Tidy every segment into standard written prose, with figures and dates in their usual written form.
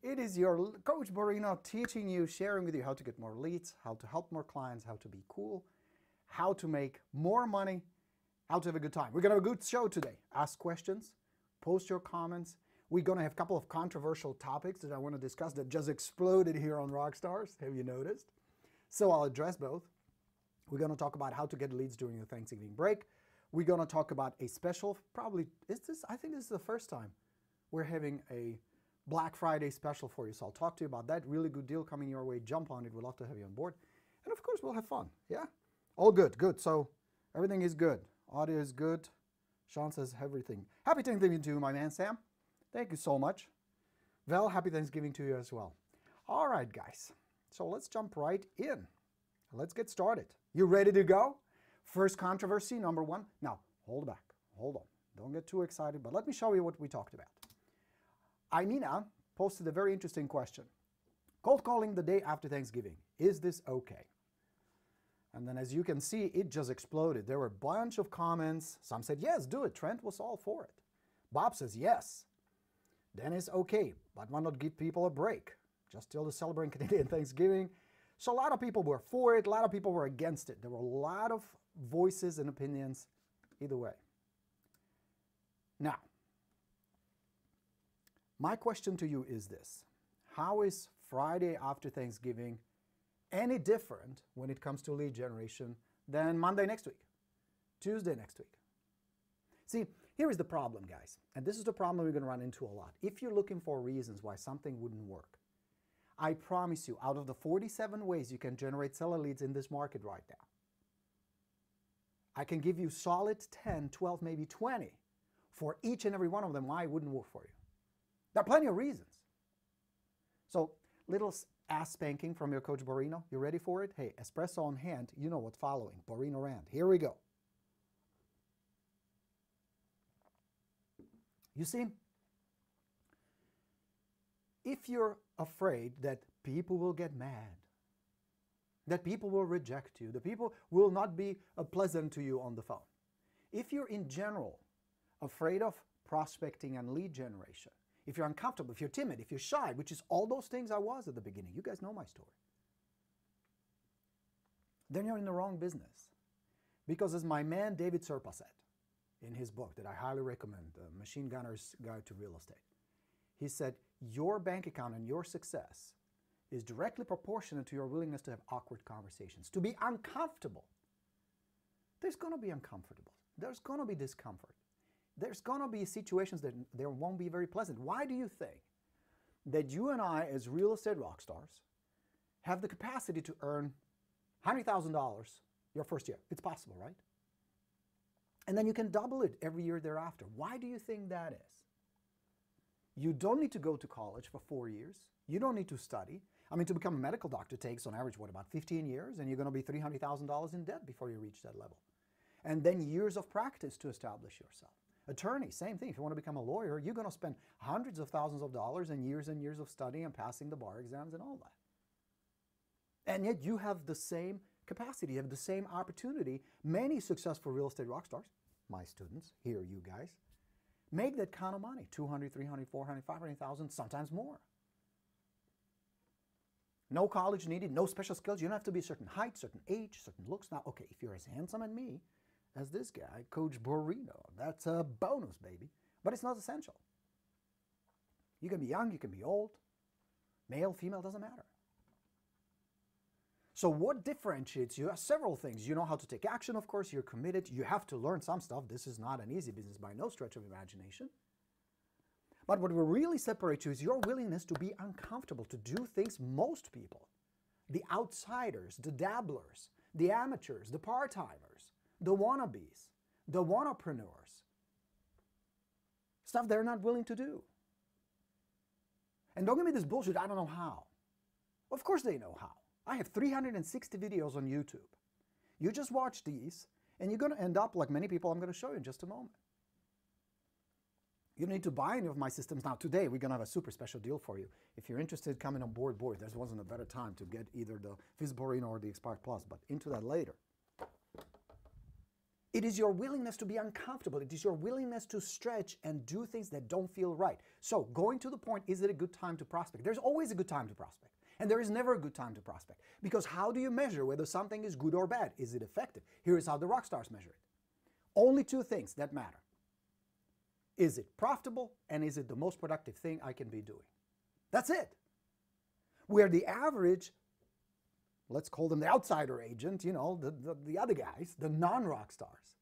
It is your Coach Borino teaching you, sharing with you how to get more leads, how to help more clients, how to be cool, how to make more money, how to have a good time. We're going to have a good show today. Ask questions, post your comments. We're going to have a couple of controversial topics that I want to discuss that just exploded here on Rockstars. Have you noticed? So I'll address both. We're going to talk about how to get leads during the Thanksgiving break. We're going to talk about a special, I think this is the first time we're having a Black Friday special for you. So I'll talk to you about that. Really good deal coming your way. Jump on it. We'd love to have you on board. And of course, we'll have fun. Yeah? All good. Good. So everything is good. Audio is good. Sean says everything. Happy Thanksgiving to you, my man, Sam. Thank you so much. Val, happy Thanksgiving to you as well. All right, guys. So let's jump right in. Let's get started. You ready to go? First controversy, number one. Now, hold back. Hold on. Don't get too excited, but let me show you what we talked about. Imina posted a very interesting question. Cold calling the day after Thanksgiving. Is this okay? And then as you can see, it just exploded. There were a bunch of comments. Some said, yes, do it. Trent was all for it. Bob says, yes. Dennis, okay, but why not give people a break? Just till the celebrating Canadian Thanksgiving. So a lot of people were for it. A lot of people were against it. There were a lot of voices and opinions either way. Now, my question to you is this. How is Friday after Thanksgiving any different when it comes to lead generation than Monday next week, Tuesday next week? See, here is the problem, guys. And this is the problem we're going to run into a lot. If you're looking for reasons why something wouldn't work, I promise you, out of the 47 ways you can generate seller leads in this market right now, I can give you solid 10, 12, maybe 20 for each and every one of them why it wouldn't work for you. There are plenty of reasons. So, little ass spanking from your Coach Borino. You ready for it? Hey, espresso on hand. You know what's following. Borino rant. Here we go. You see, if you're afraid that people will get mad, that people will reject you, that people will not be pleasant to you on the phone, if you're in general afraid of prospecting and lead generation, if you're uncomfortable, if you're timid, if you're shy, which is all those things I was at the beginning, you guys know my story, then you're in the wrong business. Because as my man David Serpa said in his book that I highly recommend, The Machine Gunner's Guide to Real Estate, he said, your bank account and your success is directly proportionate to your willingness to have awkward conversations, to be uncomfortable. There's going to be uncomfortable. There's going to be discomfort. There's going to be situations that there won't be very pleasant. Why do you think that you and I, as real estate rock stars, have the capacity to earn $100,000 your first year? It's possible, right? And then you can double it every year thereafter. Why do you think that is? You don't need to go to college for 4 years. You don't need to study. I mean, to become a medical doctor takes, on average, what, about 15 years? And you're going to be $300,000 in debt before you reach that level. And then years of practice to establish yourself. Attorney, same thing. If you want to become a lawyer, you're going to spend hundreds of thousands of dollars and years of studying and passing the bar exams and all that. And yet you have the same capacity, you have the same opportunity. Many successful real estate rock stars, my students, here you guys, make that kind of money, 200, 300, 400, 500,000, sometimes more. No college needed, no special skills. You don't have to be a certain height, certain age, certain looks. Now, okay, if you're as handsome as me, as this guy, Coach Borino, that's a bonus, baby. But it's not essential. You can be young, you can be old, male, female, doesn't matter. So what differentiates you? Several things. You know how to take action, of course. You're committed. You have to learn some stuff. This is not an easy business by no stretch of imagination. But what will really separate you is your willingness to be uncomfortable, to do things most people, the outsiders, the dabblers, the amateurs, the part-timers, the wannabes, the wannapreneurs, stuff they're not willing to do. And don't give me this bullshit, I don't know how. Of course they know how. I have 360 videos on YouTube. You just watch these, and you're going to end up like many people I'm going to show you in just a moment. You don't need to buy any of my systems. Now, today, we're going to have a super special deal for you. If you're interested coming on board, there wasn't a better time to get either the FSBORINO or the Expired Plus, but into that later. It is your willingness to be uncomfortable. It is your willingness to stretch and do things that don't feel right. So going to the point, is it a good time to prospect? There's always a good time to prospect. And there is never a good time to prospect. Because how do you measure whether something is good or bad? Is it effective? Here is how the rock stars measure it. Only two things that matter. Is it profitable, and is it the most productive thing I can be doing? That's it. Where the average, let's call them the outsider agent, you know, the other guys, the non-rock stars,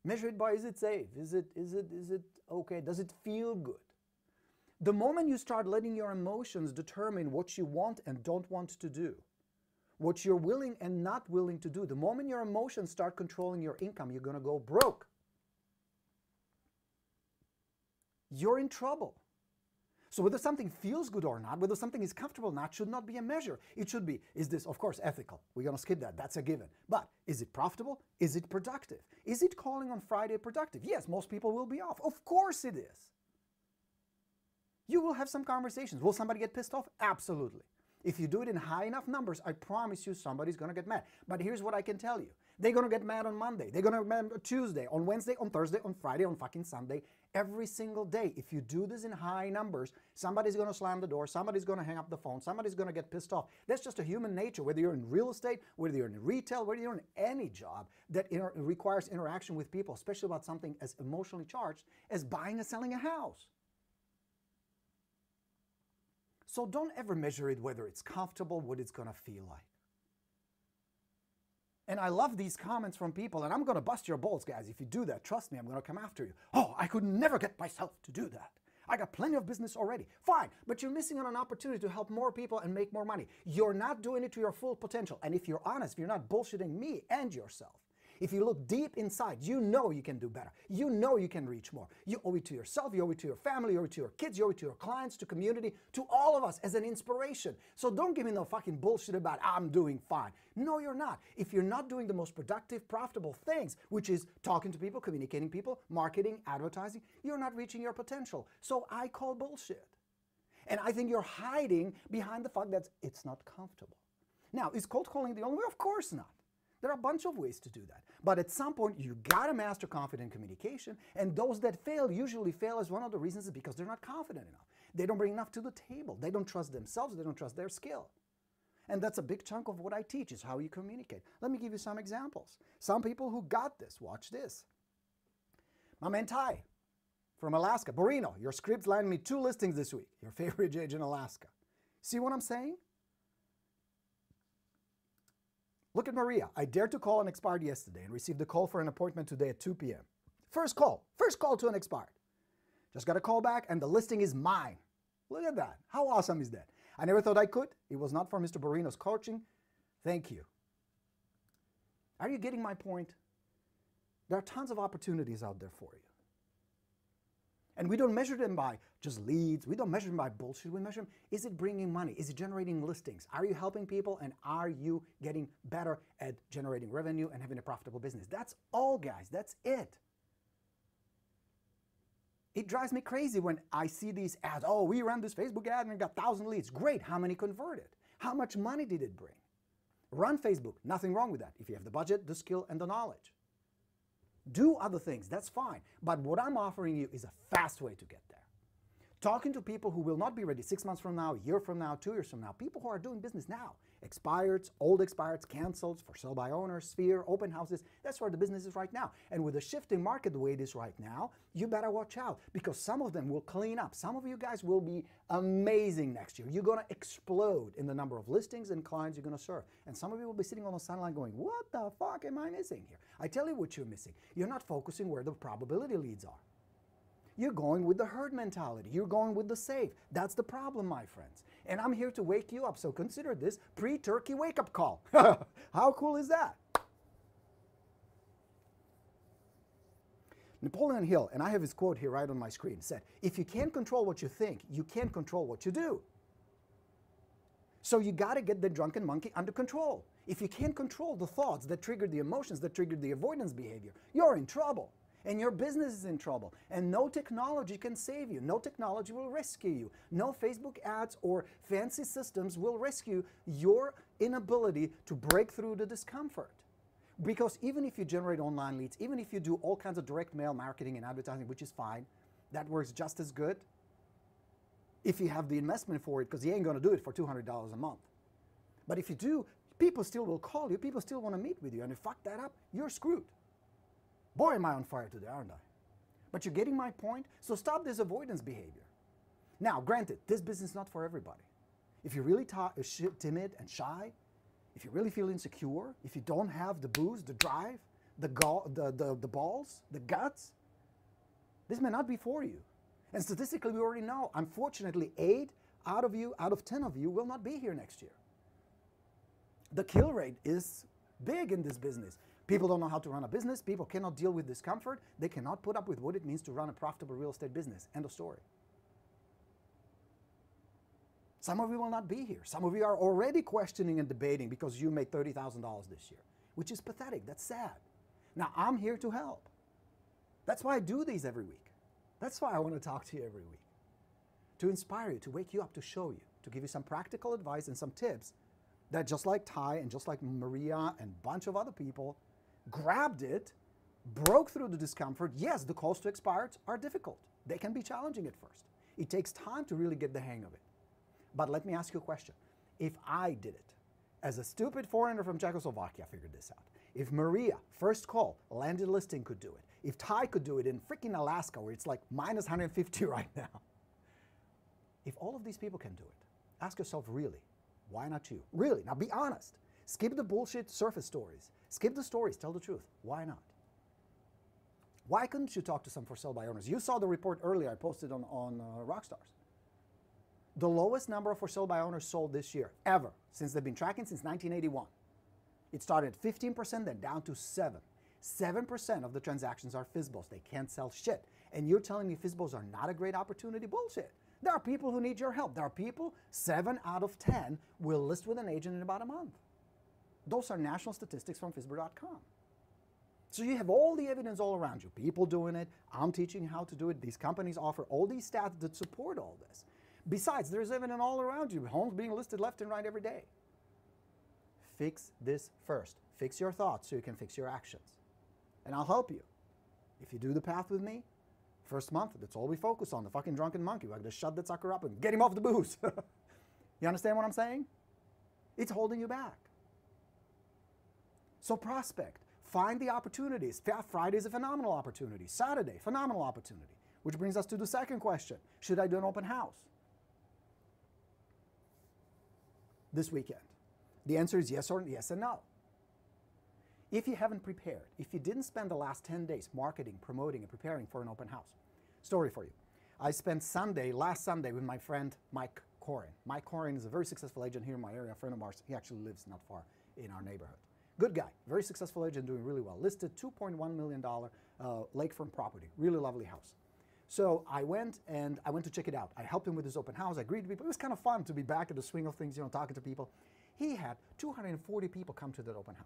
measure it by, is it safe? Is it okay? Does it feel good? The moment you start letting your emotions determine what you want and don't want to do, what you're willing and not willing to do, the moment your emotions start controlling your income, you're going to go broke. You're in trouble. So whether something feels good or not, whether something is comfortable or not, should not be a measure. It should be, is this, of course, ethical? We're going to skip that. That's a given. But is it profitable? Is it productive? Is it calling on Friday productive? Yes, most people will be off. Of course it is. You will have some conversations. Will somebody get pissed off? Absolutely. If you do it in high enough numbers, I promise you somebody's going to get mad. But here's what I can tell you. They're going to get mad on Monday. They're going to get mad on Tuesday, on Wednesday, on Thursday, on Friday, on fucking Sunday, every single day. If you do this in high numbers, somebody's going to slam the door, somebody's going to hang up the phone, somebody's going to get pissed off. That's just a human nature, whether you're in real estate, whether you're in retail, whether you're in any job that requires interaction with people, especially about something as emotionally charged as buying and selling a house. So don't ever measure it whether it's comfortable, what it's going to feel like. And I love these comments from people, and I'm going to bust your balls, guys. If you do that, trust me, I'm going to come after you. Oh, I could never get myself to do that. I got plenty of business already. Fine, but you're missing on an opportunity to help more people and make more money. You're not doing it to your full potential. And if you're honest, if you're not bullshitting me and yourself, if you look deep inside, you know you can do better. You know you can reach more. You owe it to yourself, you owe it to your family, you owe it to your kids, you owe it to your clients, to community, to all of us as an inspiration. So don't give me no fucking bullshit about I'm doing fine. No, you're not. If you're not doing the most productive, profitable things, which is talking to people, communicating people, marketing, advertising, you're not reaching your potential. So I call bullshit. And I think you're hiding behind the fact that it's not comfortable. Now, is cold calling the only way? Of course not. There are a bunch of ways to do that. But at some point, you gotta master confident communication, and those that fail usually fail as one of the reasons is because they're not confident enough. They don't bring enough to the table. They don't trust themselves. They don't trust their skill. And that's a big chunk of what I teach is how you communicate. Let me give you some examples. Some people who got this, watch this. My man Ty from Alaska, Borino, your script landed me 2 listings this week. Your favorite judge in Alaska. See what I'm saying? Look at Maria. I dared to call an expired yesterday and received a call for an appointment today at 2 p.m. First call to an expired. Just got a call back and the listing is mine. Look at that. How awesome is that? I never thought I could. It was not for Mr. Borino's coaching. Thank you. Are you getting my point? There are tons of opportunities out there for you. And we don't measure them by just leads. We don't measure them by bullshit. We measure them, is it bringing money? Is it generating listings? Are you helping people? And are you getting better at generating revenue and having a profitable business? That's all, guys. That's it. It drives me crazy when I see these ads. Oh, we ran this Facebook ad and we got 1,000 leads. Great. How many converted? How much money did it bring? Run Facebook. Nothing wrong with that if you have the budget, the skill, and the knowledge. Do other things, that's fine. But what I'm offering you is a fast way to get there. Talking to people who will not be ready 6 months from now, a year from now, 2 years from now, people who are doing business now. Expireds, old expireds, cancels, for sale by owners, sphere, open houses. That's where the business is right now. And with the shifting market the way it is right now, you better watch out because some of them will clean up. Some of you guys will be amazing next year. You're going to explode in the number of listings and clients you're going to serve. And some of you will be sitting on the sideline going, what the fuck am I missing here? I tell you what you're missing. You're not focusing where the probability leads are. You're going with the herd mentality. You're going with the safe. That's the problem, my friends. And I'm here to wake you up. So consider this pre-turkey wake-up call. How cool is that? Napoleon Hill, and I have his quote here right on my screen, said, if you can't control what you think, you can't control what you do. So you got to get the drunken monkey under control. If you can't control the thoughts that trigger the emotions, that trigger the avoidance behavior, you're in trouble. And your business is in trouble. And no technology can save you. No technology will rescue you. No Facebook ads or fancy systems will rescue your inability to break through the discomfort. Because even if you generate online leads, even if you do all kinds of direct mail marketing and advertising, which is fine, that works just as good if you have the investment for it, because you ain't going to do it for $200 a month. But if you do, people still will call you, people still want to meet with you, and if you fuck that up, you're screwed. Boy, am I on fire today, aren't I? But you're getting my point? So stop this avoidance behavior. Now, granted, this business is not for everybody. If you're really timid and shy, if you really feel insecure, if you don't have the boost, the drive, the balls, the guts, this may not be for you. And statistically, we already know, unfortunately, 8 out of 10 of you will not be here next year. The kill rate is big in this business. People don't know how to run a business. People cannot deal with discomfort. They cannot put up with what it means to run a profitable real estate business. End of story. Some of you will not be here. Some of you are already questioning and debating because you made $30,000 this year, which is pathetic. That's sad. Now, I'm here to help. That's why I do these every week. That's why I want to talk to you every week. To inspire you, to wake you up, to show you, to give you some practical advice and some tips that just like Ty and just like Maria and a bunch of other people grabbed it, broke through the discomfort. Yes, the calls to expireds are difficult. They can be challenging at first. It takes time to really get the hang of it. But let me ask you a question. If I did it, as a stupid foreigner from Czechoslovakia figured this out, if Maria, first call, landed listing could do it, if Ty could do it in freaking Alaska where it's like minus 150 right now, if all of these people can do it, ask yourself really, why not you? Really, now be honest. Skip the bullshit surface stories. Skip the stories, tell the truth. Why not? Why couldn't you talk to some for sale by owners? You saw the report earlier I posted on Rockstars. The lowest number of for sale by owners sold this year, ever, since they've been tracking since 1981. It started at 15%, then down to 7%. 7% of the transactions are FSBOs. They can't sell shit. And you're telling me FSBOs are not a great opportunity? Bullshit. There are people who need your help. There are people, 7 out of 10 will list with an agent in about a month. Those are national statistics from FSBOR.com. So you have all the evidence all around you. People doing it. I'm teaching you how to do it. These companies offer all these stats that support all this. Besides, there's evidence all around you. Homes being listed left and right every day. Fix this first. Fix your thoughts so you can fix your actions. And I'll help you. If you do the path with me, first month, that's all we focus on, the fucking drunken monkey. We're going to shut that sucker up and get him off the booze. You understand what I'm saying? It's holding you back. So prospect. Find the opportunities. Friday is a phenomenal opportunity. Saturday, phenomenal opportunity. Which brings us to the second question. Should I do an open house this weekend? The answer is yes and no. If you haven't prepared, if you didn't spend the last 10 days marketing, promoting, and preparing for an open house, story for you. I spent last Sunday with my friend Mike Corin. Mike Corin is a very successful agent here in my area, a friend of ours. He actually lives not far in our neighborhood. Good guy, very successful agent, doing really well. Listed $2.1 million lakefront property, really lovely house. So I went to check it out. I helped him with his open house. I greeted people. It was kind of fun to be back in the swing of things, talking to people. He had 240 people come to that open house.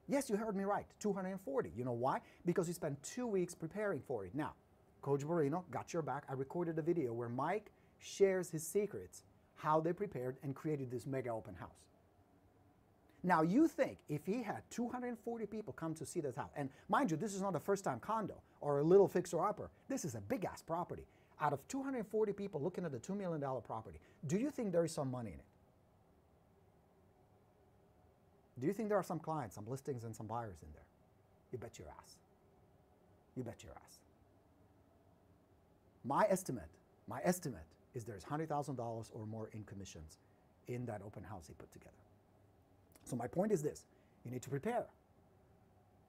Yes, you heard me right, 240. You know why? Because he spent 2 weeks preparing for it. Now, Coach Borino got your back. I recorded a video where Mike shares his secrets, how they prepared and created this mega open house. Now, you think if he had 240 people come to see this house, and mind you, this is not a first-time condo or a little fixer-upper. This is a big-ass property. Out of 240 people looking at a $2 million property, do you think there is some money in it? Do you think there are some clients, some listings, and some buyers in there? You bet your ass. You bet your ass. My estimate is there's $100,000 or more in commissions in that open house he put together. So my point is this. You need to prepare.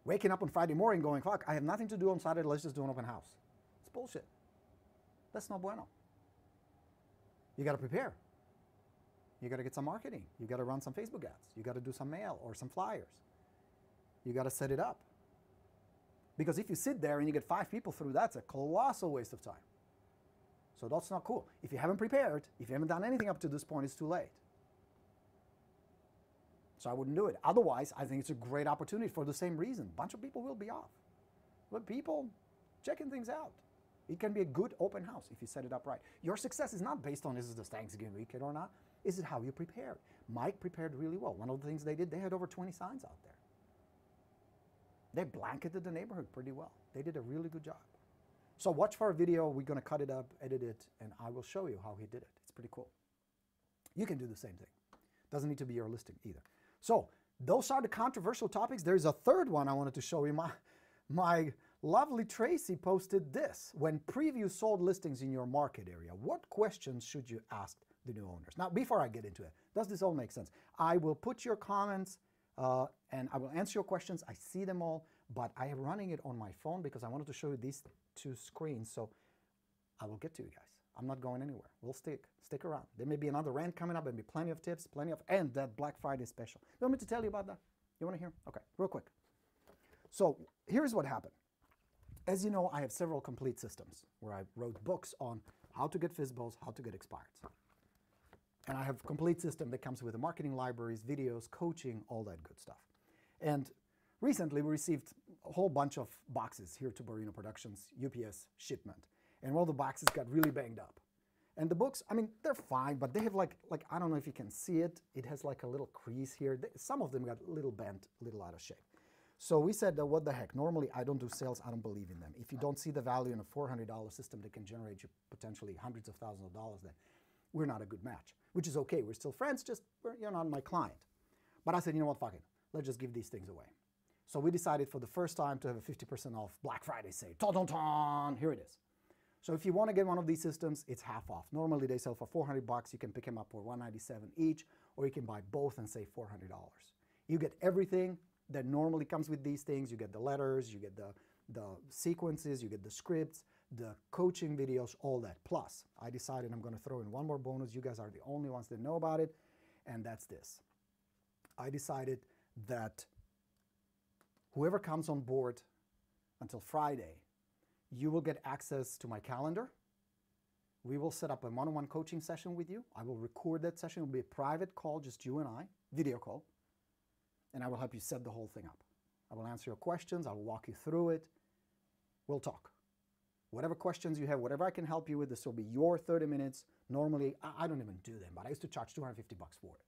Waking up on Friday morning going, fuck, I have nothing to do on Saturday, let's just do an open house. It's bullshit. That's not bueno. You got to prepare. You got to get some marketing. You got to run some Facebook ads. You got to do some mail or some flyers. You got to set it up. Because if you sit there and you get 5 people through, that's a colossal waste of time. So that's not cool. If you haven't prepared, if you haven't done anything up to this point, it's too late. So I wouldn't do it. Otherwise, I think it's a great opportunity for the same reason. A bunch of people will be off. But people checking things out. It can be a good open house if you set it up right. Your success is not based on is it the Thanksgiving weekend or not. Is it how you prepared? Mike prepared really well. One of the things they did, they had over 20 signs out there. They blanketed the neighborhood pretty well. They did a really good job. So watch for our video. We're going to cut it up, edit it, and I will show you how he did it. It's pretty cool. You can do the same thing. Doesn't need to be your listing either. So those are the controversial topics. There's a third one I wanted to show you. My lovely Tracy posted this. When preview sold listings in your market area, what questions should you ask the new owners? Now, before I get into it, does this all make sense? I will put your comments and I will answer your questions. I see them all, but I am running it on my phone because I wanted to show you these two screens. So I will get to you guys. I'm not going anywhere. We'll stick around. There may be another rant coming up. There'll be plenty of tips, and that Black Friday special. You want me to tell you about that? You want to hear? Okay, real quick. So here's what happened. As you know, I have several complete systems where I wrote books on how to get FSBOs, how to get expireds. And I have a complete system that comes with the marketing libraries, videos, coaching, all that good stuff. And recently we received a whole bunch of boxes here to Borino Productions, UPS shipment. And one of the boxes got really banged up. And the books, I mean, they're fine, but they have like I don't know if you can see it. It has like a little crease here. Some of them got a little bent, a little out of shape. So we said, what the heck? Normally, I don't do sales. I don't believe in them. If you don't see the value in a $400 system that can generate you potentially hundreds of thousands of dollars, then we're not a good match, which is okay. We're still friends, just you're not my client. But I said, you know what, fuck it. Let's just give these things away. So we decided for the first time to have a 50% off Black Friday sale. Ta-da-ta! Here it is. So if you want to get one of these systems, it's half off. Normally they sell for $400. You can pick them up for $197 each, or you can buy both and save $400. You get everything that normally comes with these things. You get the letters, you get the sequences, you get the scripts, the coaching videos, all that. Plus, I decided I'm going to throw in one more bonus. You guys are the only ones that know about it, and that's this. I decided that whoever comes on board until Friday, you will get access to my calendar. We will set up a one-on-one coaching session with you. I will record that session. It will be a private call, just you and I, video call. And I will help you set the whole thing up. I will answer your questions. I will walk you through it. We'll talk. Whatever questions you have, whatever I can help you with, this will be your 30 minutes. Normally, I don't even do them, but I used to charge $250 for it.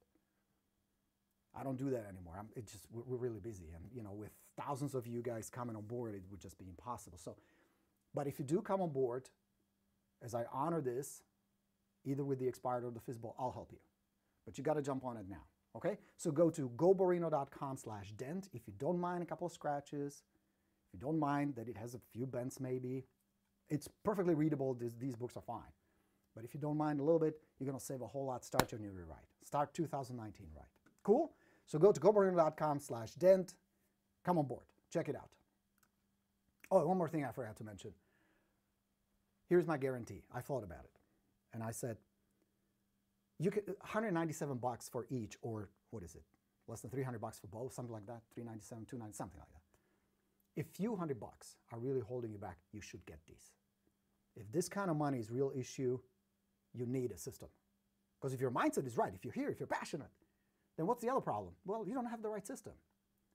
I don't do that anymore. We're really busy. And you know, with thousands of you guys coming on board, it would just be impossible. So, but if you do come on board, as I honor this, either with the expired or the FSBO, I'll help you. But you got to jump on it now. Okay, so go to goborino.com/dent if you don't mind a couple of scratches, if you don't mind that it has a few bends maybe. It's perfectly readable. These books are fine. But if you don't mind a little bit, you're going to save a whole lot. Start your new year right. Start 2019 right. Cool? So go to goborino.com/dent. Come on board. Check it out. Oh, one more thing I forgot to mention. Here's my guarantee. I thought about it. And I said, you could $197 for each, or what is it? Less than $300 for both, something like that. $397, $290, something like that. If few $100 are really holding you back, you should get these. If this kind of money is a real issue, you need a system. Because if your mindset is right, if you're here, if you're passionate, then what's the other problem? Well, you don't have the right system.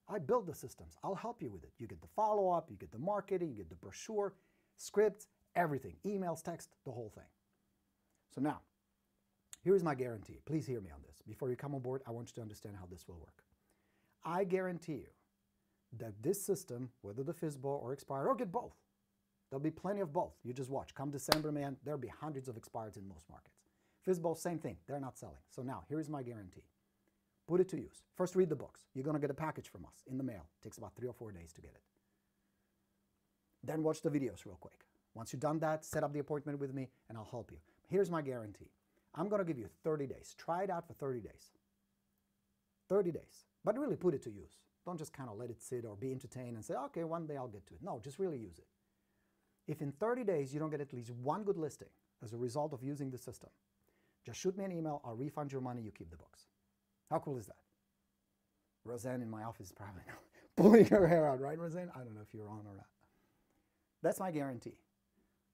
I build the systems. I'll help you with it. You get the follow-up, you get the marketing, you get the brochure, scripts, everything, emails, text, the whole thing. So now, here's my guarantee. Please hear me on this. Before you come on board, I want you to understand how this will work. I guarantee you that this system, whether the FSBO or expired, or get both, there'll be plenty of both. You just watch. Come December, man, there'll be hundreds of expireds in most markets. FSBO, same thing. They're not selling. So now, here's my guarantee. Put it to use. First, read the books. You're going to get a package from us in the mail. It takes about 3 or 4 days to get it. Then watch the videos real quick. Once you've done that, set up the appointment with me, and I'll help you. Here's my guarantee. I'm going to give you 30 days. Try it out for 30 days. 30 days. But really put it to use. Don't just kind of let it sit or be entertained and say, okay, one day I'll get to it. No, just really use it. If in 30 days you don't get at least one good listing as a result of using the system, just shoot me an email. I'll refund your money. You keep the books. How cool is that? Roseanne in my office is probably pulling her hair out, right, Roseanne? I don't know if you're on or not. That's my guarantee.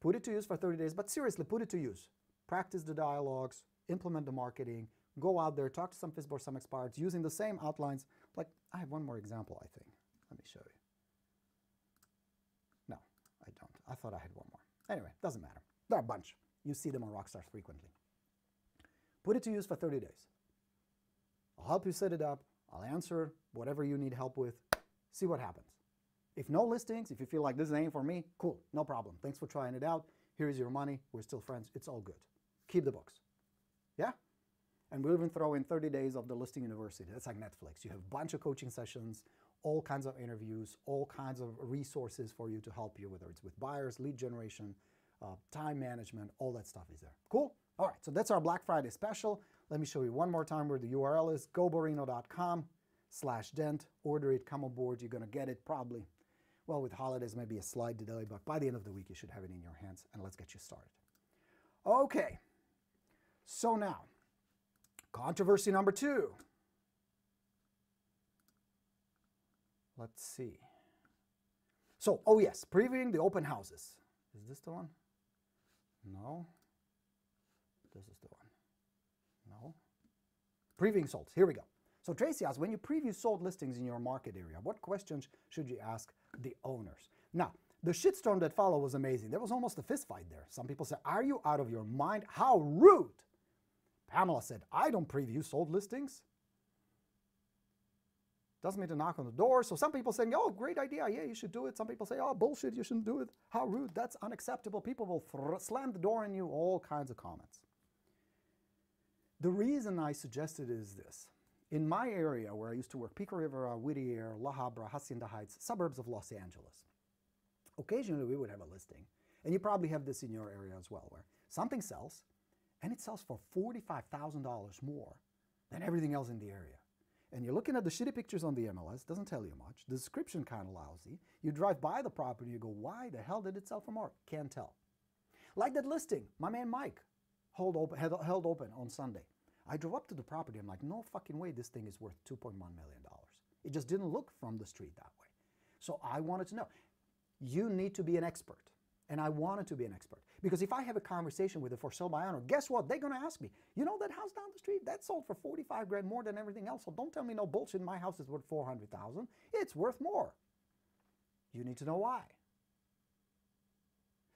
Put it to use for 30 days, but seriously, put it to use. Practice the dialogues, implement the marketing, go out there, talk to some FSBO, some expireds, using the same outlines. Like, I have one more example, I think. Let me show you. No, I don't. I thought I had one more. Anyway, doesn't matter. There are a bunch. You see them on Rockstars frequently. Put it to use for 30 days. I'll help you set it up. I'll answer whatever you need help with. See what happens. If no listings, if you feel like this ain't for me, cool, no problem. Thanks for trying it out. Here's your money. We're still friends. It's all good. Keep the books. Yeah? And we'll even throw in 30 days of the listing university. That's like Netflix. You have a bunch of coaching sessions, all kinds of interviews, all kinds of resources for you to help you, whether it's with buyers, lead generation, time management, all that stuff is there. Cool? All right, so that's our Black Friday special. Let me show you one more time where the URL is. goborino.com/dent. Order it, come aboard. You're going to get it probably, well, with holidays, maybe a slight delay, but by the end of the week, you should have it in your hands, and let's get you started. Okay, so now, controversy number 2. Let's see. So, oh yes, previewing the open houses. Is this the one? No. This is the one. No. Previewing solds. Here we go. So Tracy asks, when you preview sold listings in your market area, what questions should you ask the owners? Now, the shitstorm that followed was amazing. There was almost a fist fight there. Some people said, are you out of your mind? How rude. Pamela said, I don't preview sold listings. Doesn't mean to knock on the door. So some people saying, oh, great idea. Yeah, you should do it. Some people say, oh, bullshit, you shouldn't do it. How rude. That's unacceptable. People will slam the door on you. All kinds of comments. The reason I suggested is this. In my area where I used to work, Pico Rivera, Whittier, La Habra, Hacienda Heights, suburbs of Los Angeles, occasionally we would have a listing. And you probably have this in your area as well, where something sells, and it sells for $45,000 more than everything else in the area. And you're looking at the shitty pictures on the MLS, doesn't tell you much. The description kind of lousy. You drive by the property, you go, why the hell did it sell for more? Can't tell. Like that listing, my man Mike held open on Sunday. I drove up to the property, I'm like, no fucking way this thing is worth $2.1 million. It just didn't look from the street that way. So I wanted to know. You need to be an expert. And I wanted to be an expert. Because if I have a conversation with a for sale by owner, guess what? They're going to ask me, you know that house down the street? That sold for 45 grand more than everything else. So don't tell me no bullshit. My house is worth 400,000. It's worth more. You need to know why.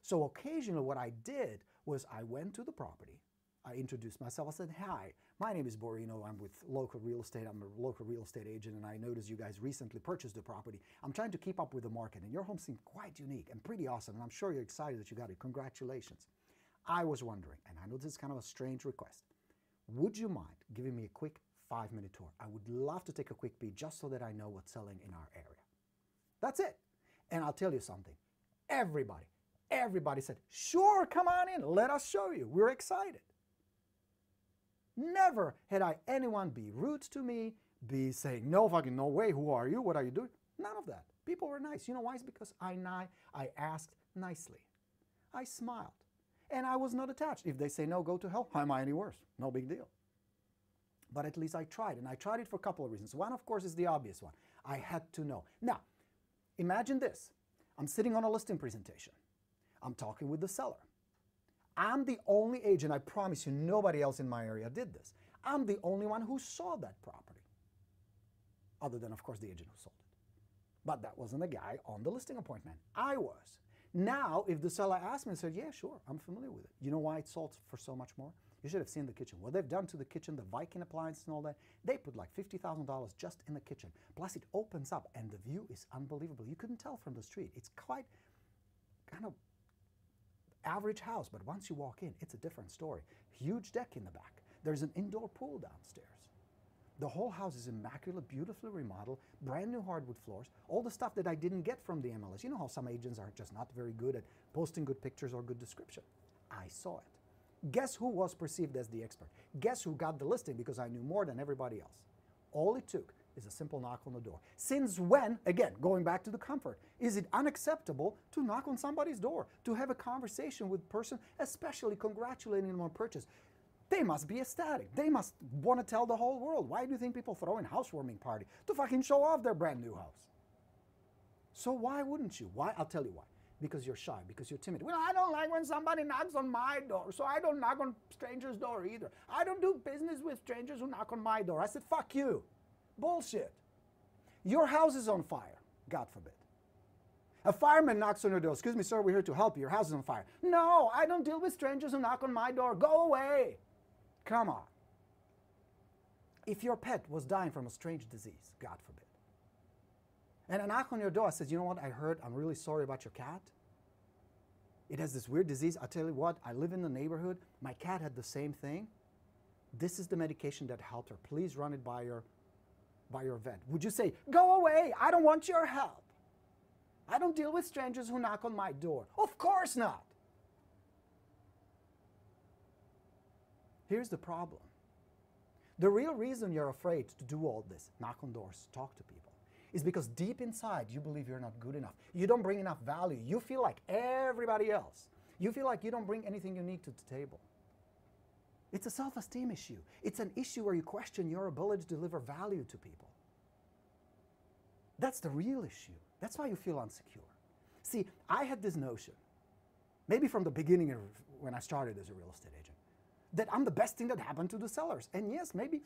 So occasionally what I did was I went to the property. I introduced myself. I said, hi, my name is Borino. I'm with local real estate. I'm a local real estate agent, and I noticed you guys recently purchased the property. I'm trying to keep up with the market, and your home seemed quite unique and pretty awesome, and I'm sure you're excited that you got it. Congratulations. I was wondering, and I know this is kind of a strange request, would you mind giving me a quick 5-minute tour? I would love to take a quick peek just so that I know what's selling in our area. That's it. And I'll tell you something. Everybody said, sure, come on in. Let us show you. We're excited. Never had I anyone be rude to me, be saying, no fucking no way, who are you, what are you doing? None of that. People were nice. You know why? It's because I asked nicely. I smiled. And I was not attached. If they say no, go to hell, how am I any worse? No big deal. But at least I tried, and I tried it for a couple of reasons. One, of course, is the obvious one. I had to know. Now, imagine this. I'm sitting on a listing presentation. I'm talking with the seller. I'm the only agent, I promise you, nobody else in my area did this. I'm the only one who saw that property. Other than, of course, the agent who sold it. But that wasn't the guy on the listing appointment. I was. Now, if the seller asked me and said, yeah, sure, I'm familiar with it. You know why it sold for so much more? You should have seen the kitchen. What they've done to the kitchen, the Viking appliances and all that, they put like $50,000 just in the kitchen. Plus, it opens up, and the view is unbelievable. You couldn't tell from the street. It's quite kind of average house, but once you walk in, it's a different story. Huge deck in the back. There's an indoor pool downstairs. The whole house is immaculate, beautifully remodeled, brand new hardwood floors, all the stuff that I didn't get from the MLS. You know how some agents are just not very good at posting good pictures or good description. I saw it. Guess who was perceived as the expert? Guess who got the listing because I knew more than everybody else? All it took is a simple knock on the door. Since when, again, going back to the comfort, is it unacceptable to knock on somebody's door, to have a conversation with a person, especially congratulating them on purchase? They must be ecstatic. They must want to tell the whole world. Why do you think people throw in housewarming party? To fucking show off their brand new house. So why wouldn't you? Why? I'll tell you why. Because you're shy, because you're timid. Well, I don't like when somebody knocks on my door, so I don't knock on strangers' door either. I don't do business with strangers who knock on my door. I said, fuck you. Bullshit. Your house is on fire, God forbid. A fireman knocks on your door. Excuse me, sir, we're here to help you. Your house is on fire. No, I don't deal with strangers who knock on my door. Go away. Come on. If your pet was dying from a strange disease, God forbid, And I knock on your door, I said, you know what, I heard, I'm really sorry about your cat. It has this weird disease. I'll tell you what, I live in the neighborhood. My cat had the same thing. This is the medication that helped her. Please run it by your vet. Would you say, go away, I don't want your help? I don't deal with strangers who knock on my door. Of course not. Here's the problem. The real reason you're afraid to do all this, knock on doors, talk to people, is because deep inside you believe you're not good enough. You don't bring enough value. You feel like everybody else. You feel like you don't bring anything unique to the table. It's a self-esteem issue. It's an issue where you question your ability to deliver value to people. That's the real issue. That's why you feel insecure. See, I had this notion, maybe from the beginning of when I started as a real estate agent, that I'm the best thing that happened to the sellers. And yes, maybe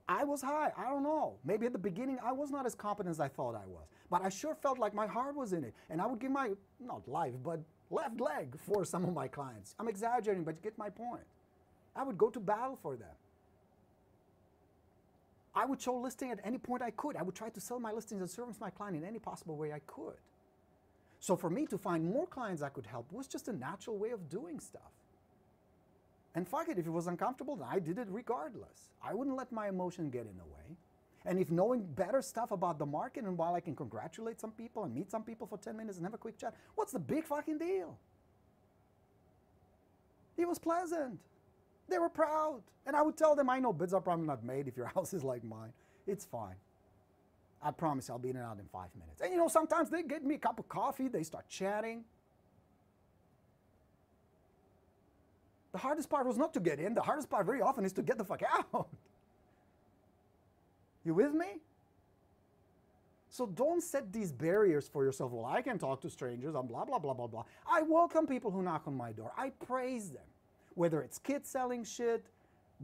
I was high. I don't know. Maybe at the beginning I was not as competent as I thought I was. But I sure felt like my heart was in it. And I would give my, not life, but left leg for some of my clients. I'm exaggerating, but you get my point. I would go to battle for them. I would show listing at any point I could. I would try to sell my listings and service my client in any possible way I could. So for me to find more clients I could help was just a natural way of doing stuff. And fuck it, if it was uncomfortable, then I did it regardless. I wouldn't let my emotion get in the way. And if knowing better stuff about the market, and while I can congratulate some people and meet some people for 10 minutes and have a quick chat, what's the big fucking deal? It was pleasant. They were proud. And I would tell them, I know bids are probably not made if your house is like mine. It's fine. I promise I'll be in and out in 5 minutes. And you know, sometimes they get me a cup of coffee, they start chatting. The hardest part was not to get in. The hardest part very often is to get the fuck out. You with me? So don't set these barriers for yourself. Well, I can talk to strangers. I'm blah, blah, blah, blah, blah. I welcome people who knock on my door. I praise them. Whether it's kids selling shit,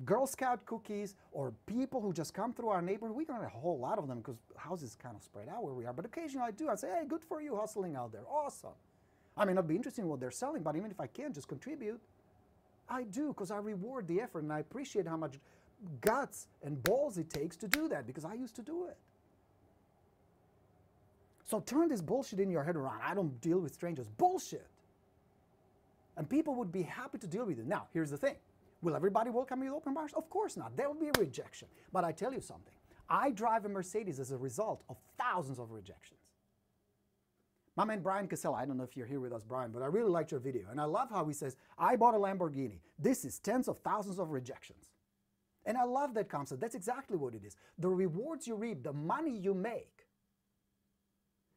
Girl Scout cookies, or people who just come through our neighborhood. We got a whole lot of them because houses kind of spread out where we are. But occasionally I do. I say, hey, good for you hustling out there. Awesome. I may not be interested in what they're selling, but even if I can just contribute, I do, because I reward the effort and I appreciate how much guts and balls it takes to do that, because I used to do it. So turn this bullshit in your head around. I don't deal with strangers. Bullshit. And people would be happy to deal with it. Now, here's the thing. Will everybody welcome me with open arms? Of course not. There will be a rejection. But I tell you something. I drive a Mercedes as a result of thousands of rejections. My man Brian Casella, I don't know if you're here with us, Brian, but I really liked your video. And I love how he says, I bought a Lamborghini. This is tens of thousands of rejections. And I love that concept. That's exactly what it is. The rewards you reap, the money you make,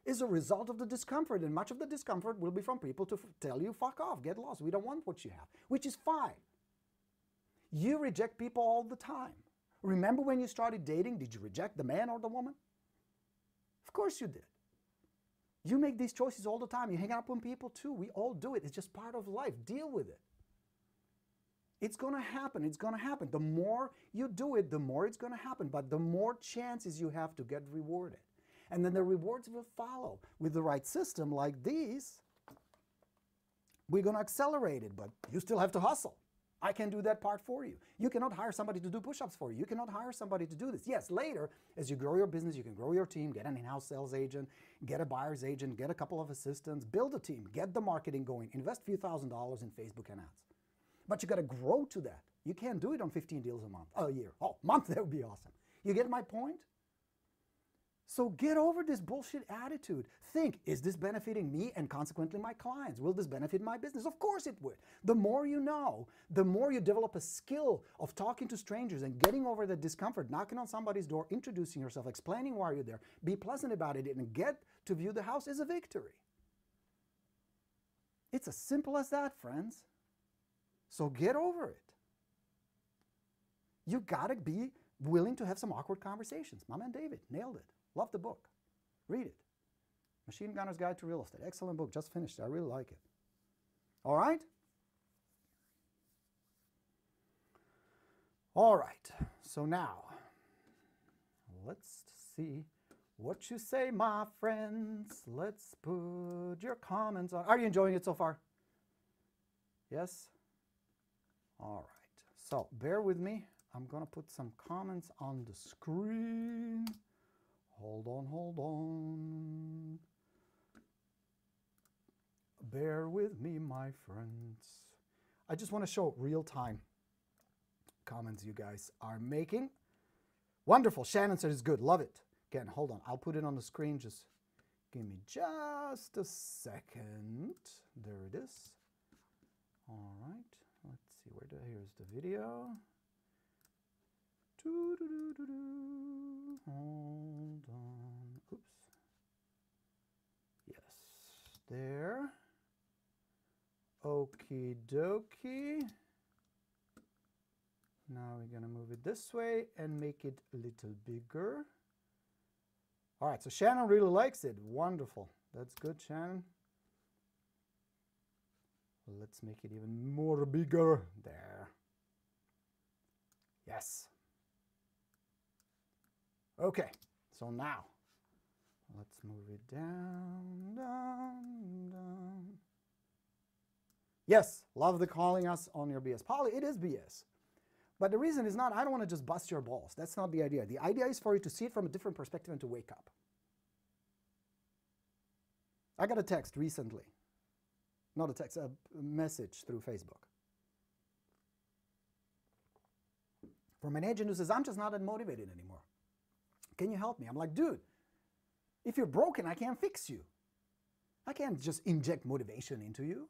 is a result of the discomfort. And much of the discomfort will be from people to tell you, fuck off, get lost. We don't want what you have, which is fine. You reject people all the time. Remember when you started dating, did you reject the man or the woman? Of course you did. You make these choices all the time. You hang out with people too. We all do it. It's just part of life. Deal with it. It's going to happen. It's going to happen. The more you do it, the more it's going to happen. But the more chances you have to get rewarded. And then the rewards will follow. With the right system like these, we're going to accelerate it. But you still have to hustle. I can do that part for you. You cannot hire somebody to do push-ups for you. You cannot hire somebody to do this. Yes, later, as you grow your business, you can grow your team, get an in-house sales agent, get a buyer's agent, get a couple of assistants, build a team, get the marketing going, invest a few $1,000s in Facebook and ads. But you got to grow to that. You can't do it on 15 deals a year. Oh, month, that would be awesome. You get my point? So get over this bullshit attitude. Think, is this benefiting me and consequently my clients? Will this benefit my business? Of course it would. The more you know, the more you develop a skill of talking to strangers and getting over the discomfort, knocking on somebody's door, introducing yourself, explaining why you're there, be pleasant about it, and get to view the house is a victory. It's as simple as that, friends. So get over it. You gotta be willing to have some awkward conversations. My man David nailed it. Love the book. Read it. Machine Gunner's Guide to Real Estate. Excellent book. Just finished it. I really like it. All right? All right. So now, let's see what you say, my friends. Let's put your comments on. Are you enjoying it so far? Yes? All right. So bear with me. I'm going to put some comments on the screen. Hold on, hold on. Bear with me, my friends. I just want to show real-time comments you guys are making. Wonderful. Shannon said it's good. Love it. Again, hold on. I'll put it on the screen. Just give me just a second. There it is. All right. Let's see. Here's the video. Hold on. Oops. Yes. There. Okie dokie. Now we're going to move it this way and make it a little bigger. All right, so Shannon really likes it. Wonderful. That's good, Shannon. Let's make it even more bigger. There. Yes. Okay, so now let's move it down, down, down. Yes, love the calling us on your BS. Polly, it is BS. But the reason is not, I don't want to just bust your balls. That's not the idea. The idea is for you to see it from a different perspective and to wake up. I got a text recently. Not a text, a message through Facebook. From an agent who says, I'm just not that motivated anymore. Can you help me? I'm like, dude, if you're broken, I can't fix you. I can't just inject motivation into you.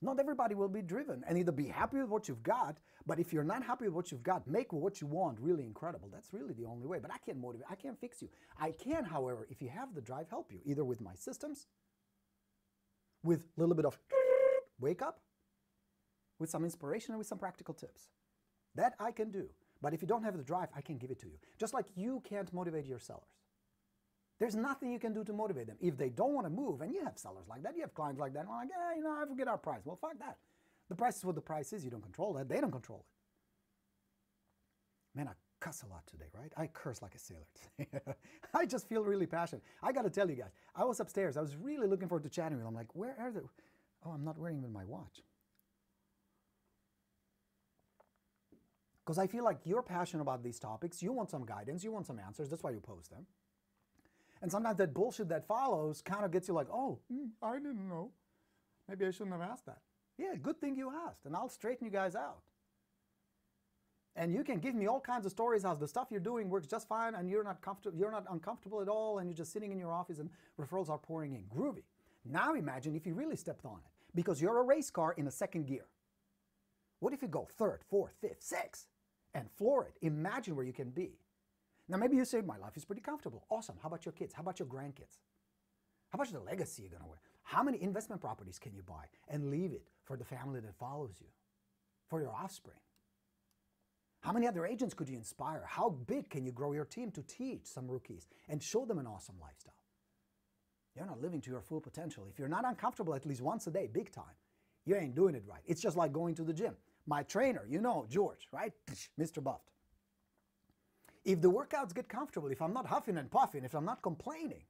Not everybody will be driven and either be happy with what you've got, but if you're not happy with what you've got, make what you want really incredible. That's really the only way. But I can't motivate, I can't fix you. I can, however, if you have the drive, help you, either with my systems, with a little bit of wake up, with some inspiration and with some practical tips. That I can do. But if you don't have the drive, I can give it to you. Just like you can't motivate your sellers. There's nothing you can do to motivate them. If they don't want to move, and you have sellers like that, you have clients like that, and I'm like, yeah, you know, I forget our price. Well, fuck that. The price is what the price is. You don't control that. They don't control it. Man, I cuss a lot today, right? I curse like a sailor. I just feel really passionate. I got to tell you guys, I was upstairs. I was really looking forward to chatting with them. I'm like, where are they? Oh, I'm not wearing even my watch. Because I feel like you're passionate about these topics. You want some guidance. You want some answers. That's why you post them. And sometimes that bullshit that follows kind of gets you like, oh, I didn't know. Maybe I shouldn't have asked that. Yeah, good thing you asked, and I'll straighten you guys out. And you can give me all kinds of stories how the stuff you're doing works just fine, and you're not uncomfortable at all, and you're just sitting in your office and referrals are pouring in. Groovy. Now imagine if you really stepped on it, because you're a race car in a second gear. What if you go third, fourth, fifth, sixth, and floor it? Imagine where you can be. Now, maybe you say, my life is pretty comfortable. Awesome. How about your kids? How about your grandkids? How about the legacy you're going to wear? How many investment properties can you buy and leave it for the family that follows you, for your offspring? How many other agents could you inspire? How big can you grow your team to teach some rookies and show them an awesome lifestyle? You're not living to your full potential. If you're not uncomfortable at least once a day, big time, you ain't doing it right. It's just like going to the gym. My trainer, you know, George, right? Mr. Buffed. If the workouts get comfortable, if I'm not huffing and puffing, if I'm not complaining.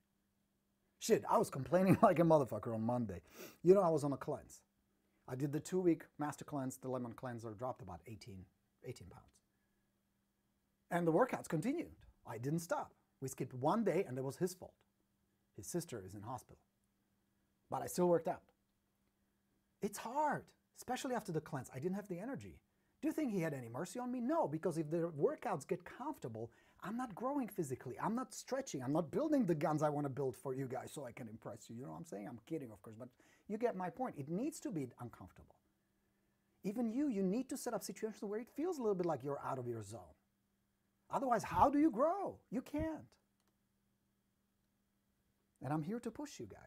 Shit, I was complaining like a motherfucker on Monday. You know, I was on a cleanse. I did the 2-week master cleanse, the lemon cleanser, dropped about 18 pounds. And the workouts continued. I didn't stop. We skipped one day, and that was his fault. His sister is in hospital. But I still worked out. It's hard, especially after the cleanse. I didn't have the energy. Do you think he had any mercy on me? No, because if the workouts get comfortable, I'm not growing physically. I'm not stretching. I'm not building the guns I want to build for you guys so I can impress you. You know what I'm saying? I'm kidding, of course, but you get my point. It needs to be uncomfortable. Even you need to set up situations where it feels a little bit like you're out of your zone. Otherwise, how do you grow? You can't. And I'm here to push you guys.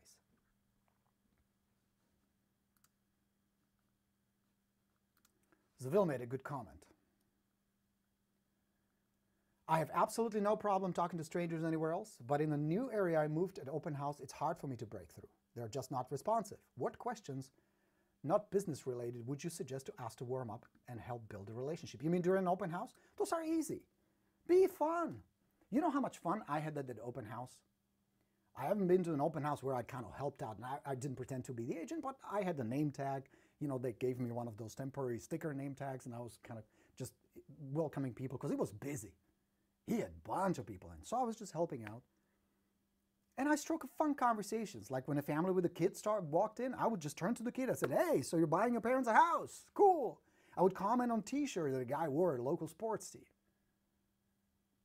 Zavil made a good comment. I have absolutely no problem talking to strangers anywhere else, but in a new area I moved at open house, it's hard for me to break through. They're just not responsive. What questions, not business related, would you suggest to ask to warm up and help build a relationship? You mean during an open house? Those are easy. Be fun. You know how much fun I had at that open house? I haven't been to an open house where I kind of helped out, and I didn't pretend to be the agent, but I had the name tag. You know, they gave me one of those temporary sticker name tags, and I was kind of just welcoming people because it was busy. He had a bunch of people in, so I was just helping out. And I struck fun conversations. Like when a family with a kid walked in, I would just turn to the kid. I said, hey, so you're buying your parents a house. Cool. I would comment on t-shirt that a guy wore at a local sports team.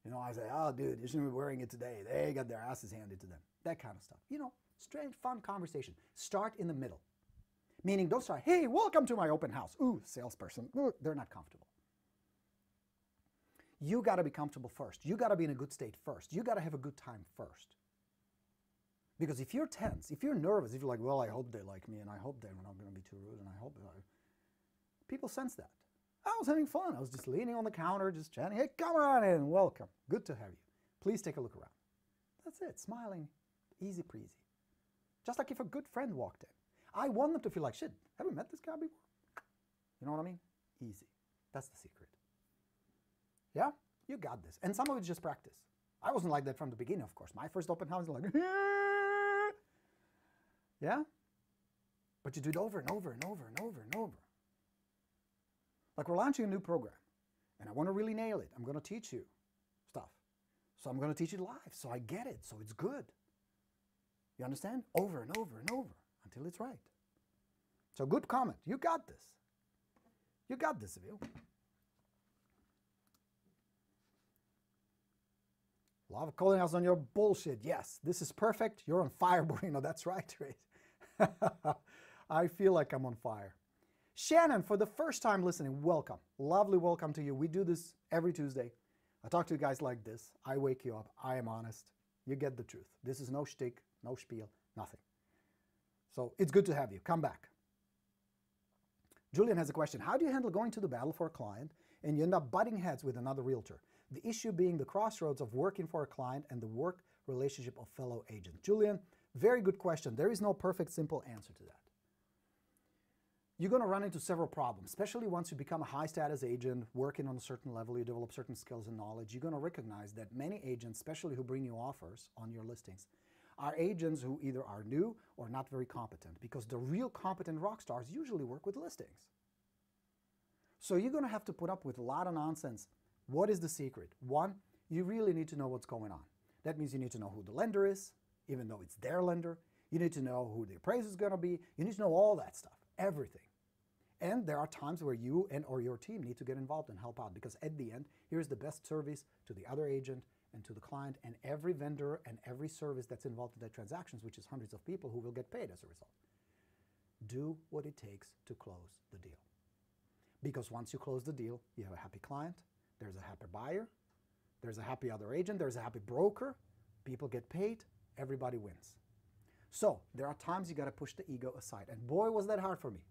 You know, I say, oh, dude, you shouldn't be wearing it today. They got their asses handed to them. That kind of stuff. You know, straight, fun conversation. Start in the middle. Meaning, don't start, hey, welcome to my open house. Ooh, salesperson. Ooh, they're not comfortable. You got to be comfortable first. You got to be in a good state first. You got to have a good time first. Because if you're tense, if you're nervous, if you're like, well, I hope they like me, and I hope they're not going to be too rude, and I hope people sense that. I was having fun. I was just leaning on the counter, just chatting. Hey, come on in. Welcome. Good to have you. Please take a look around. That's it. Smiling. Easy breezy. Just like if a good friend walked in. I want them to feel like, shit, have we met this guy before? You know what I mean? Easy. That's the secret. Yeah? You got this. And some of it's just practice. I wasn't like that from the beginning, of course. My first open house was like, yeah? But you do it over and over and over and over and over. Like we're launching a new program, and I want to really nail it. I'm going to teach you stuff. So I'm going to teach it live, so I get it, so it's good. You understand? Over and over and over until it's right. So good comment. You got this. You got this, Seville. Love calling us on your bullshit. Yes, this is perfect. You're on fire, Borino. That's right, Trace. I feel like I'm on fire. Shannon, for the first time listening, welcome. Lovely welcome to you. We do this every Tuesday. I talk to you guys like this. I wake you up. I am honest. You get the truth. This is no shtick, no spiel, nothing. So it's good to have you. Come back. Julian has a question. How do you handle going to the battle for a client and you end up butting heads with another realtor? The issue being the crossroads of working for a client and the work relationship of fellow agents. Julian, very good question. There is no perfect, simple answer to that. You're going to run into several problems, especially once you become a high-status agent, working on a certain level, you develop certain skills and knowledge. You're going to recognize that many agents, especially who bring you offers on your listings, are agents who either are new or not very competent, because the real competent rock stars usually work with listings. So you're going to have to put up with a lot of nonsense. What is the secret? One, you really need to know what's going on. That means you need to know who the lender is, even though it's their lender. You need to know who the appraiser is going to be. You need to know all that stuff, everything. And there are times where you and or your team need to get involved and help out, because at the end, here's the best service to the other agent and to the client and every vendor and every service that's involved in that transactions, which is hundreds of people who will get paid as a result. Do what it takes to close the deal. Because once you close the deal, you have a happy client, there's a happy buyer, there's a happy other agent, there's a happy broker, people get paid, everybody wins. So there are times you got to push the ego aside. And boy, was that hard for me.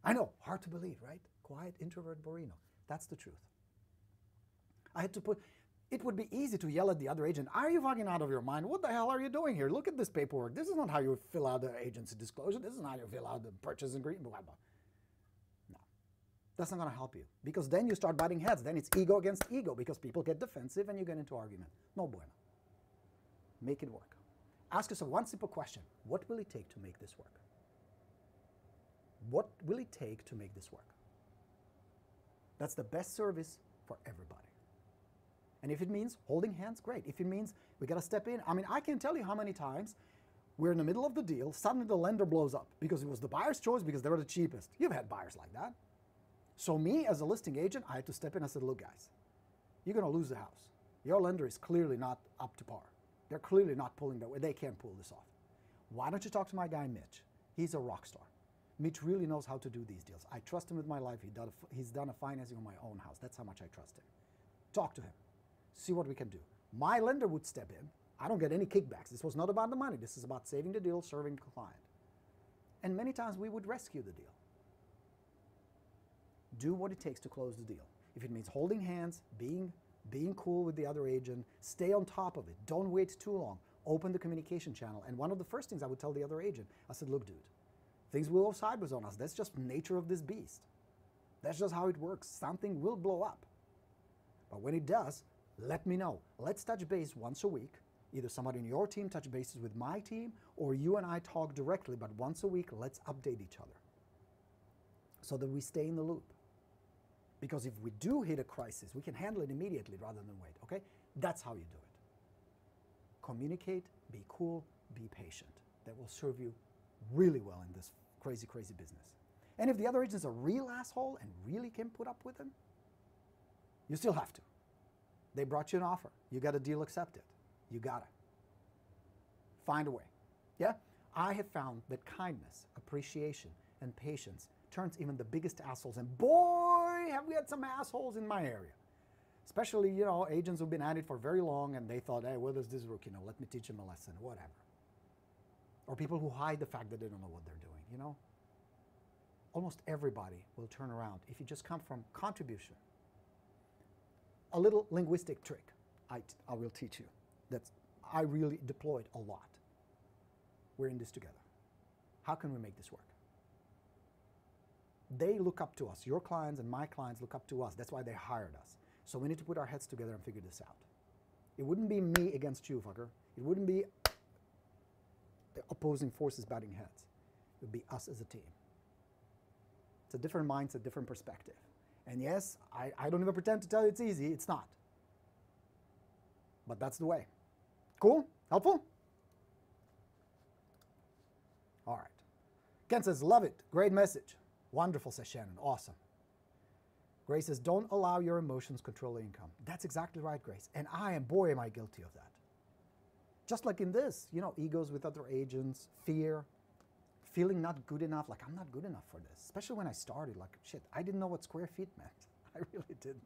I know, hard to believe, right? Quiet, introvert Borino. That's the truth. I had to put, it would be easy to yell at the other agent, are you fucking out of your mind? What the hell are you doing here? Look at this paperwork. This is not how you fill out the agency disclosure. This is not how you fill out the purchase agreement, blah, blah. No, that's not going to help you, because then you start butting heads. Then it's ego against ego, because people get defensive and you get into argument. No bueno. Make it work. Ask yourself one simple question. What will it take to make this work? What will it take to make this work? That's the best service for everybody. And if it means holding hands, great. If it means we got to step in, I mean, I can't tell you how many times we're in the middle of the deal, suddenly the lender blows up because it was the buyer's choice, because they were the cheapest. You've had buyers like that. So me, as a listing agent, I had to step in. I said, look, guys, you're going to lose the house. Your lender is clearly not up to par. They're clearly not pulling that way. They can't pull this off. Why don't you talk to my guy, Mitch? He's a rock star. Mitch really knows how to do these deals. I trust him with my life. He's done a financing on my own house. That's how much I trust him. Talk to him. See what we can do. My lender would step in. I don't get any kickbacks. This was not about the money. This is about saving the deal, serving the client. And many times we would rescue the deal. Do what it takes to close the deal. If it means holding hands, being cool with the other agent, stay on top of it. Don't wait too long. Open the communication channel. And one of the first things I would tell the other agent, I said, look, dude, things will go sideways on us. That's just nature of this beast. That's just how it works. Something will blow up. But when it does, let me know. Let's touch base once a week. Either somebody in your team touch bases with my team, or you and I talk directly, but once a week, let's update each other so that we stay in the loop. Because if we do hit a crisis, we can handle it immediately rather than wait, okay? That's how you do it. Communicate, be cool, be patient. That will serve you really well in this crazy, crazy business. And if the other agent's a real asshole and really can't put up with them, you still have to. They brought you an offer. You got a deal accepted. You got it. Find a way. Yeah? I have found that kindness, appreciation, and patience turns even the biggest assholes. And boy, have we had some assholes in my area. Especially, you know, agents who've been at it for very long and they thought, hey, well, there's this rookie, you know, let me teach him a lesson, whatever. Or people who hide the fact that they don't know what they're doing, you know. Almost everybody will turn around if you just come from contribution. A little linguistic trick I will teach you that I really deployed a lot. We're in this together. How can we make this work? They look up to us. Your clients and my clients look up to us. That's why they hired us. So we need to put our heads together and figure this out. It wouldn't be me against you, fucker. It wouldn't be the opposing forces batting heads. It would be us as a team. It's a different mindset, different perspective. And yes, I don't even pretend to tell you it's easy. It's not. But that's the way. Cool? Helpful? All right. Ken says, love it. Great message. Wonderful, says Shannon. Awesome. Grace says, don't allow your emotions control the income. That's exactly right, Grace. And boy, am I guilty of that. Just like in this, you know, egos with other agents, fear, feeling not good enough, like I'm not good enough for this. Especially when I started, like, shit, I didn't know what square feet meant. I really didn't.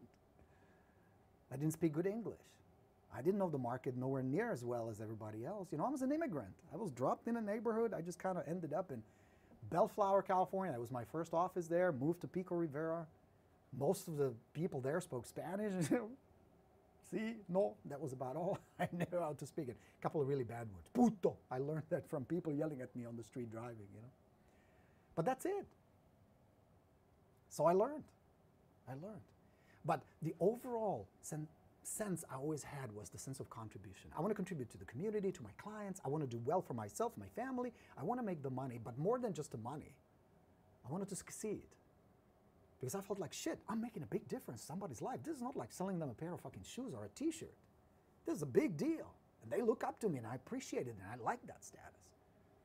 I didn't speak good English. I didn't know the market nowhere near as well as everybody else. You know, I was an immigrant. I was dropped in a neighborhood. I just kind of ended up in Bellflower, California. That was my first office there, moved to Pico Rivera. Most of the people there spoke Spanish. See, no, that was about all I knew how to speak it. A couple of really bad words. Puto. I learned that from people yelling at me on the street driving, you know. But that's it. So I learned. But the overall sense I always had was the sense of contribution. I want to contribute to the community, to my clients. I want to do well for myself, my family. I want to make the money, but more than just the money, I wanted to succeed. Because I felt like, shit, I'm making a big difference in somebody's life. This is not like selling them a pair of fucking shoes or a t-shirt. This is a big deal. And they look up to me and I appreciate it and I like that status.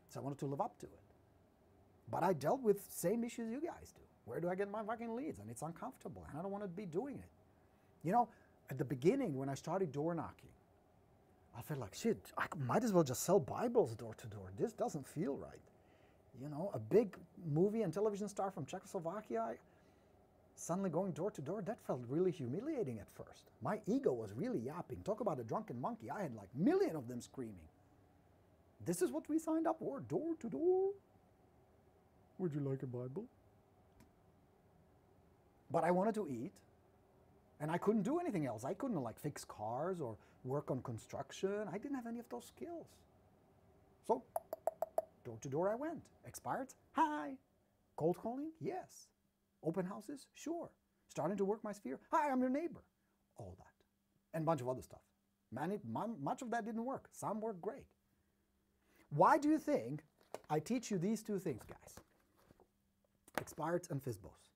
So I wanted to live up to it. But I dealt with same issues you guys do. Where do I get my fucking leads? And it's uncomfortable and I don't want to be doing it. You know, at the beginning when I started door knocking, I felt like, shit, I might as well just sell Bibles door to door. This doesn't feel right. You know, a big movie and television star from Czechoslovakia, suddenly going door to door, that felt really humiliating at first. My ego was really yapping. Talk about a drunken monkey. I had like a million of them screaming. This is what we signed up for, door to door. Would you like a Bible? But I wanted to eat, and I couldn't do anything else. I couldn't like fix cars or work on construction. I didn't have any of those skills. So, door to door I went. Expired? Hi. Cold calling? Yes. Open houses? Sure. Starting to work my sphere? Hi, I'm your neighbor. All that. And a bunch of other stuff. Much of that didn't work. Some worked great. Why do you think I teach you these two things, guys? Expireds and FSBOs.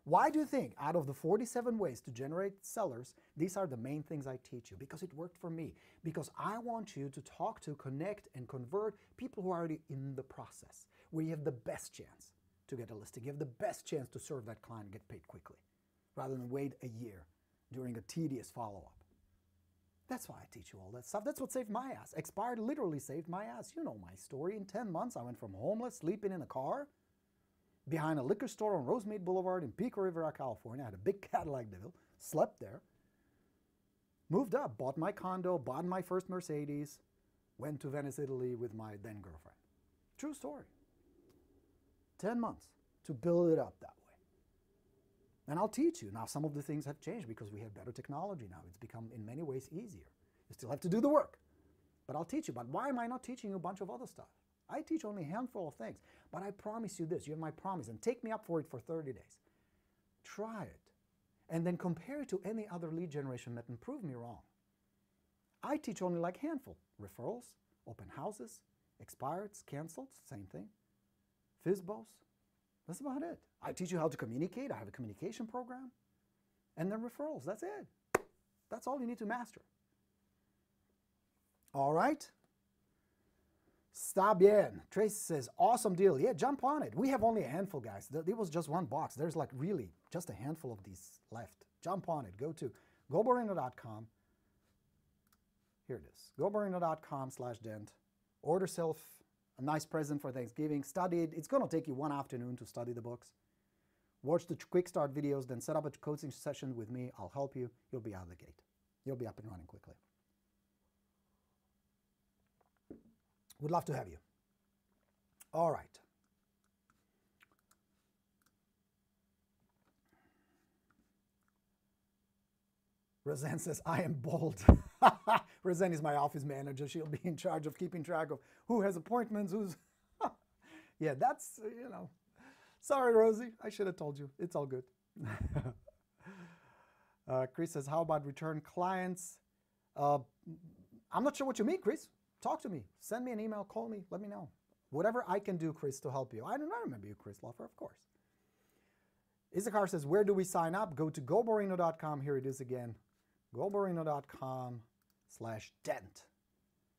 Why do you think out of the 47 ways to generate sellers, these are the main things I teach you? Because it worked for me. Because I want you to talk to, connect, and convert people who are already in the process, where you have the best chance to get a listing. You have the best chance to serve that client and get paid quickly, rather than wait a year during a tedious follow-up. That's why I teach you all that stuff. That's what saved my ass. Expired literally saved my ass. You know my story. In 10 months, I went from homeless, sleeping in a car, behind a liquor store on Rosemead Boulevard in Pico Rivera, California. I had a big Cadillac DeVille, slept there, moved up, bought my condo, bought my first Mercedes, went to Venice, Italy with my then girlfriend. True story. 10 months to build it up that way. And I'll teach you. Now, some of the things have changed because we have better technology now. It's become, in many ways, easier. You still have to do the work. But I'll teach you. But why am I not teaching you a bunch of other stuff? I teach only a handful of things. But I promise you this. You have my promise. And take me up for it for 30 days. Try it. And then compare it to any other lead generation method and prove me wrong. I teach only like a handful. Referrals, open houses, expireds, canceled, same thing. FSBOs, that's about it. I teach you how to communicate. I have a communication program. And then referrals, that's it. That's all you need to master. All right. Está bien. Tracy says, awesome deal. Yeah, jump on it. We have only a handful, guys. It was just one box. There's like really just a handful of these left. Jump on it. Go to goborino.com. Here it is. goborino.com/dent. Order yourself a nice present for Thanksgiving. Study it. It's going to take you one afternoon to study the books. Watch the quick start videos, then set up a coaching session with me. I'll help you. You'll be out of the gate. You'll be up and running quickly. Would love to have you. All right. Roseanne says, I am bold. Roseanne is my office manager. She'll be in charge of keeping track of who has appointments, who's... Yeah, that's, you know. Sorry, Rosie. I should have told you. It's all good. Chris says, how about return clients? I'm not sure what you mean, Chris. Talk to me. Send me an email. Call me. Let me know. Whatever I can do, Chris, to help you. I don't remember you, Chris Loffer, of course. Issachar says, where do we sign up? Go to goborino.com. Here it is again. goborino.com/dent.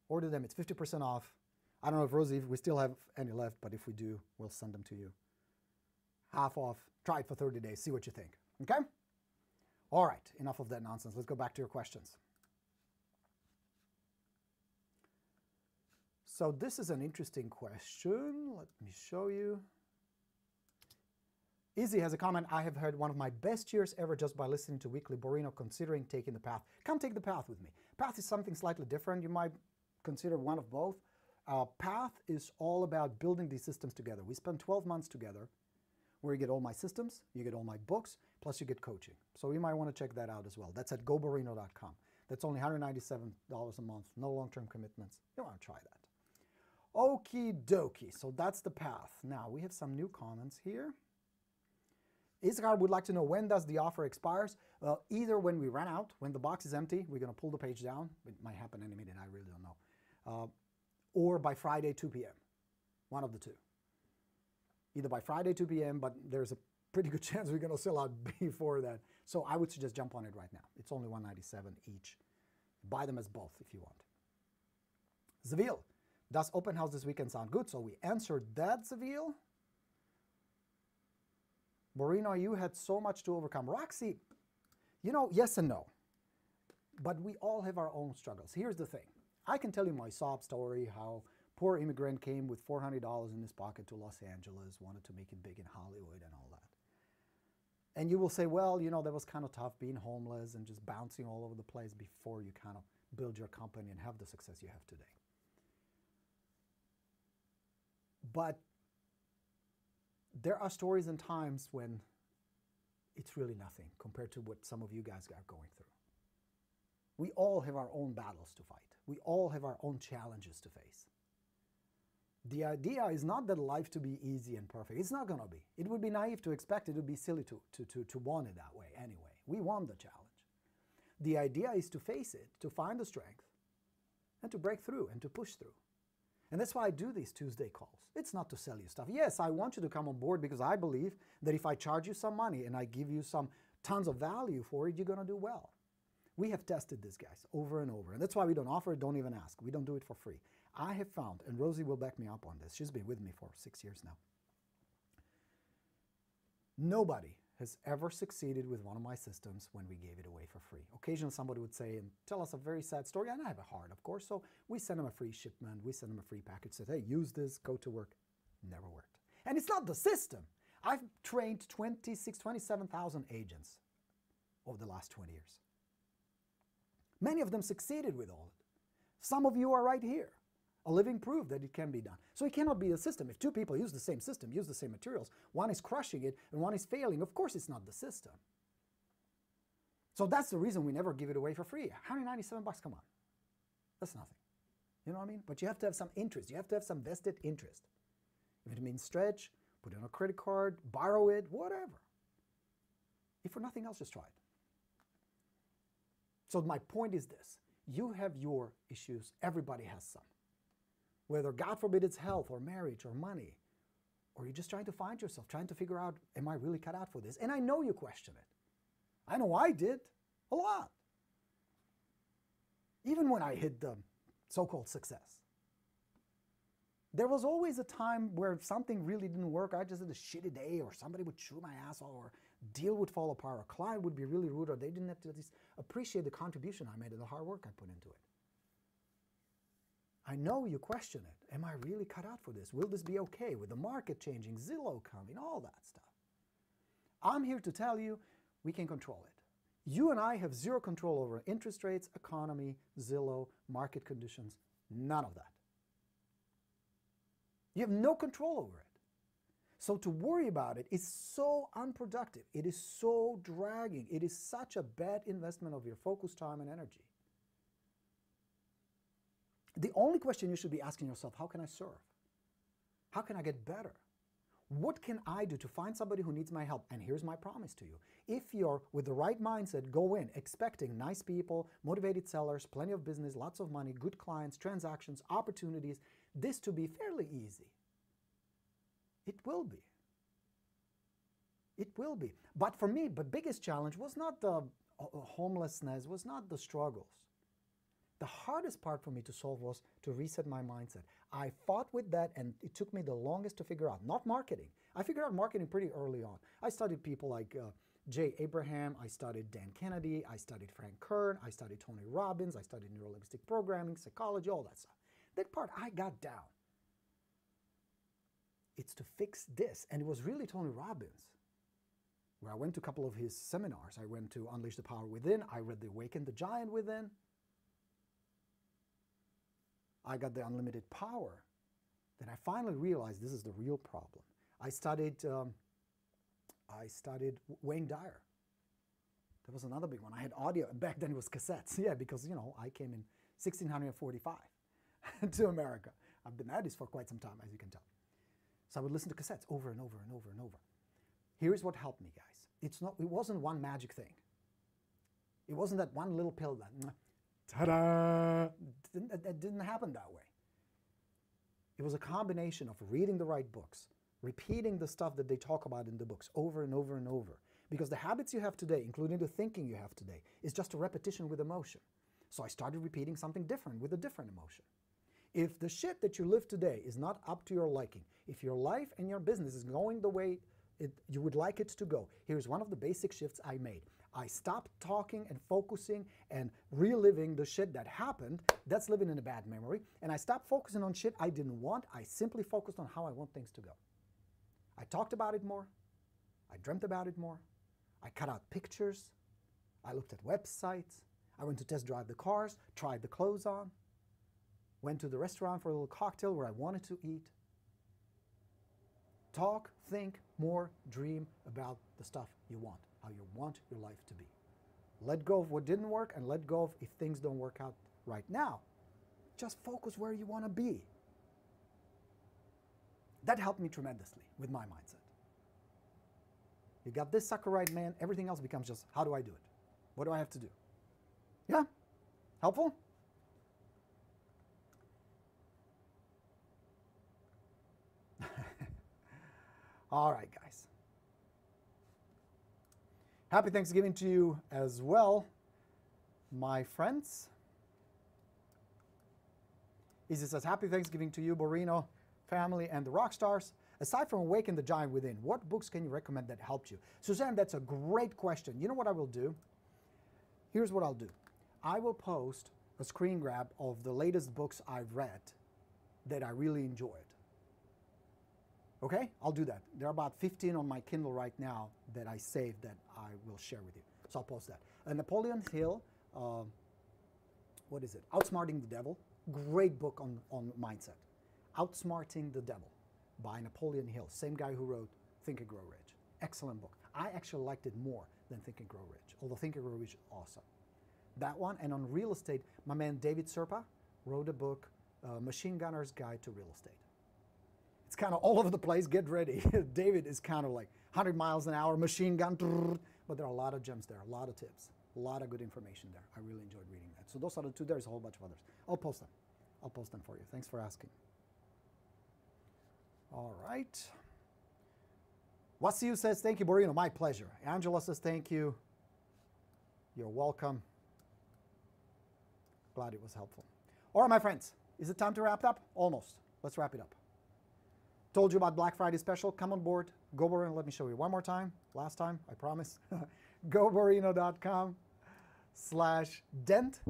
Order them. It's 50% off. I don't know if, Rosie, if we still have any left, but if we do, we'll send them to you. Half off. Try it for 30 days. See what you think. Okay? All right. Enough of that nonsense. Let's go back to your questions. So this is an interesting question. Let me show you. Izzy has a comment. I have had one of my best years ever just by listening to Weekly Borino, considering taking the path. Come take the path with me. Path is something slightly different. You might consider one of both. Path is all about building these systems together. We spend 12 months together where you get all my systems, you get all my books, plus you get coaching. So you might want to check that out as well. That's at goborino.com. That's only $197 a month. No long-term commitments. You want to try that. Okie dokie, so that's the path. Now, we have some new comments here. Issachar would like to know, when does the offer expires? Either when we run out, when the box is empty, we're going to pull the page down. It might happen any minute, I really don't know. Or by Friday, 2 p.m. One of the two. Either by Friday, 2 p.m., but there's a pretty good chance we're going to sell out before that. So I would suggest jump on it right now. It's only $197 each. Buy them as both if you want. Zavil. Does open house this weekend sound good? So we answered that, Zavil. Borino, you had so much to overcome. Roxy, you know, yes and no. But we all have our own struggles. Here's the thing. I can tell you my sob story, how poor immigrant came with $400 in his pocket to Los Angeles, wanted to make it big in Hollywood and all that. And you will say, well, you know, that was kind of tough being homeless and just bouncing all over the place before you kind of build your company and have the success you have today. But there are stories and times when it's really nothing compared to what some of you guys are going through. We all have our own battles to fight. We all have our own challenges to face. The idea is not that life to be easy and perfect. It's not going to be. It would be naive to expect it. It would be silly to want it that way anyway. We want the challenge. The idea is to face it, to find the strength, and to break through and to push through. And that's why I do these Tuesday calls. It's not to sell you stuff. Yes, I want you to come on board because I believe that if I charge you some money and I give you some tons of value for it, you're going to do well. We have tested this, guys, over and over. And that's why we don't offer it, don't even ask. We don't do it for free. I have found, and Rosie will back me up on this, she's been with me for 6 years now. Nobody has ever succeeded with one of my systems when we gave it away for free. Occasionally somebody would say and tell us a very sad story, and I have a heart, of course, so we send them a free shipment, we send them a free package, said, hey, use this, go to work. Never worked. And it's not the system. I've trained 27,000 agents over the last 20 years. Many of them succeeded with all of it. Some of you are right here, a living proof that it can be done. So it cannot be a system. If two people use the same system, use the same materials, one is crushing it and one is failing, of course it's not the system. So that's the reason we never give it away for free. $197, come on. That's nothing. You know what I mean? But you have to have some interest. You have to have some vested interest. If it means stretch, put it on a credit card, borrow it, whatever. If for nothing else, just try it. So my point is this. You have your issues. Everybody has some. Whether, God forbid, it's health or marriage or money, or you're just trying to find yourself, trying to figure out, am I really cut out for this? And I know you question it. I know I did a lot. Even when I hit the so-called success. There was always a time where something really didn't work. I just had a shitty day, or somebody would chew my ass off, or deal would fall apart, or a client would be really rude, or they didn't have to at least appreciate the contribution I made and the hard work I put into it. I know you question it. Am I really cut out for this? Will this be okay with the market changing, Zillow coming, all that stuff? I'm here to tell you we can control it. You and I have zero control over interest rates, economy, Zillow, market conditions, none of that. You have no control over it. So to worry about it is so unproductive. It is so dragging. It is such a bad investment of your focus, time, and energy. The only question you should be asking yourself, how can I serve? How can I get better? What can I do to find somebody who needs my help? And here's my promise to you. If you're with the right mindset, go in expecting nice people, motivated sellers, plenty of business, lots of money, good clients, transactions, opportunities, this to be fairly easy. It will be. It will be. But for me, the biggest challenge was not the homelessness, was not the struggles. The hardest part for me to solve was to reset my mindset. I fought with that, and it took me the longest to figure out. Not marketing. I figured out marketing pretty early on. I studied people like Jay Abraham. I studied Dan Kennedy. I studied Frank Kern. I studied Tony Robbins. I studied neurolinguistic programming, psychology, all that stuff. That part I got down. It's to fix this. And it was really Tony Robbins, where I went to a couple of his seminars. I went to Unleash the Power Within. I read The Awaken the Giant Within. I got the unlimited power. Then I finally realized this is the real problem. I studied Wayne Dyer. That was another big one. I had audio. Back then it was cassettes. Yeah, because, you know, I came in 1645 to America. I've been at this for quite some time, as you can tell. So I would listen to cassettes over and over and over and over. Here's what helped me, guys. It wasn't one magic thing. It wasn't that one little pill that, ta-da! That didn't happen that way. It was a combination of reading the right books, repeating the stuff that they talk about in the books over and over and over. Because the habits you have today, including the thinking you have today, is just a repetition with emotion. So I started repeating something different with a different emotion. If the shit that you live today is not up to your liking, if your life and your business is going the way you would like it to go, here's one of the basic shifts I made. I stopped talking and focusing and reliving the shit that happened. That's living in a bad memory. And I stopped focusing on shit I didn't want. I simply focused on how I want things to go. I talked about it more. I dreamt about it more. I cut out pictures. I looked at websites. I went to test drive the cars, tried the clothes on, went to the restaurant for a little cocktail where I wanted to eat. Talk, think more, dream about the stuff you want, how you want your life to be. Let go of what didn't work and let go of if things don't work out right now. Just focus where you want to be. That helped me tremendously with my mindset. You got this sucker right, man. Everything else becomes just, how do I do it? What do I have to do? Yeah? Helpful? All right, guys. Happy Thanksgiving to you as well, my friends. Izzy says, happy Thanksgiving to you, Borino, family, and the rock stars. Aside from Awaken the Giant Within, what books can you recommend that helped you? Suzanne, that's a great question. You know what I will do? Here's what I'll do. I will post a screen grab of the latest books I've read that I really enjoyed. Okay? I'll do that. There are about 15 on my Kindle right now that I saved that I will share with you. So I'll post that. Napoleon Hill, what is it? Outsmarting the Devil. Great book on mindset. Outsmarting the Devil by Napoleon Hill. Same guy who wrote Think and Grow Rich. Excellent book. I actually liked it more than Think and Grow Rich, although Think and Grow Rich is awesome. That one, and on real estate, my man David Serpa wrote a book, Machine Gunner's Guide to Real Estate. It's kind of all over the place. Get ready. David is kind of like 100 miles an hour, machine gun, but there are a lot of gems there, a lot of tips, a lot of good information there. I really enjoyed reading that. So those are the two. There's a whole bunch of others. I'll post them. I'll post them for you. Thanks for asking. All right. Wasiu says, thank you, Borino. My pleasure. Angela says, thank you. You're welcome. Glad it was helpful. All right, my friends, is it time to wrap it up? Almost. Let's wrap it up. Told you about Black Friday special. Come on board. Go Borino. Let me show you one more time. Last time, I promise. GoBorino.com/dent.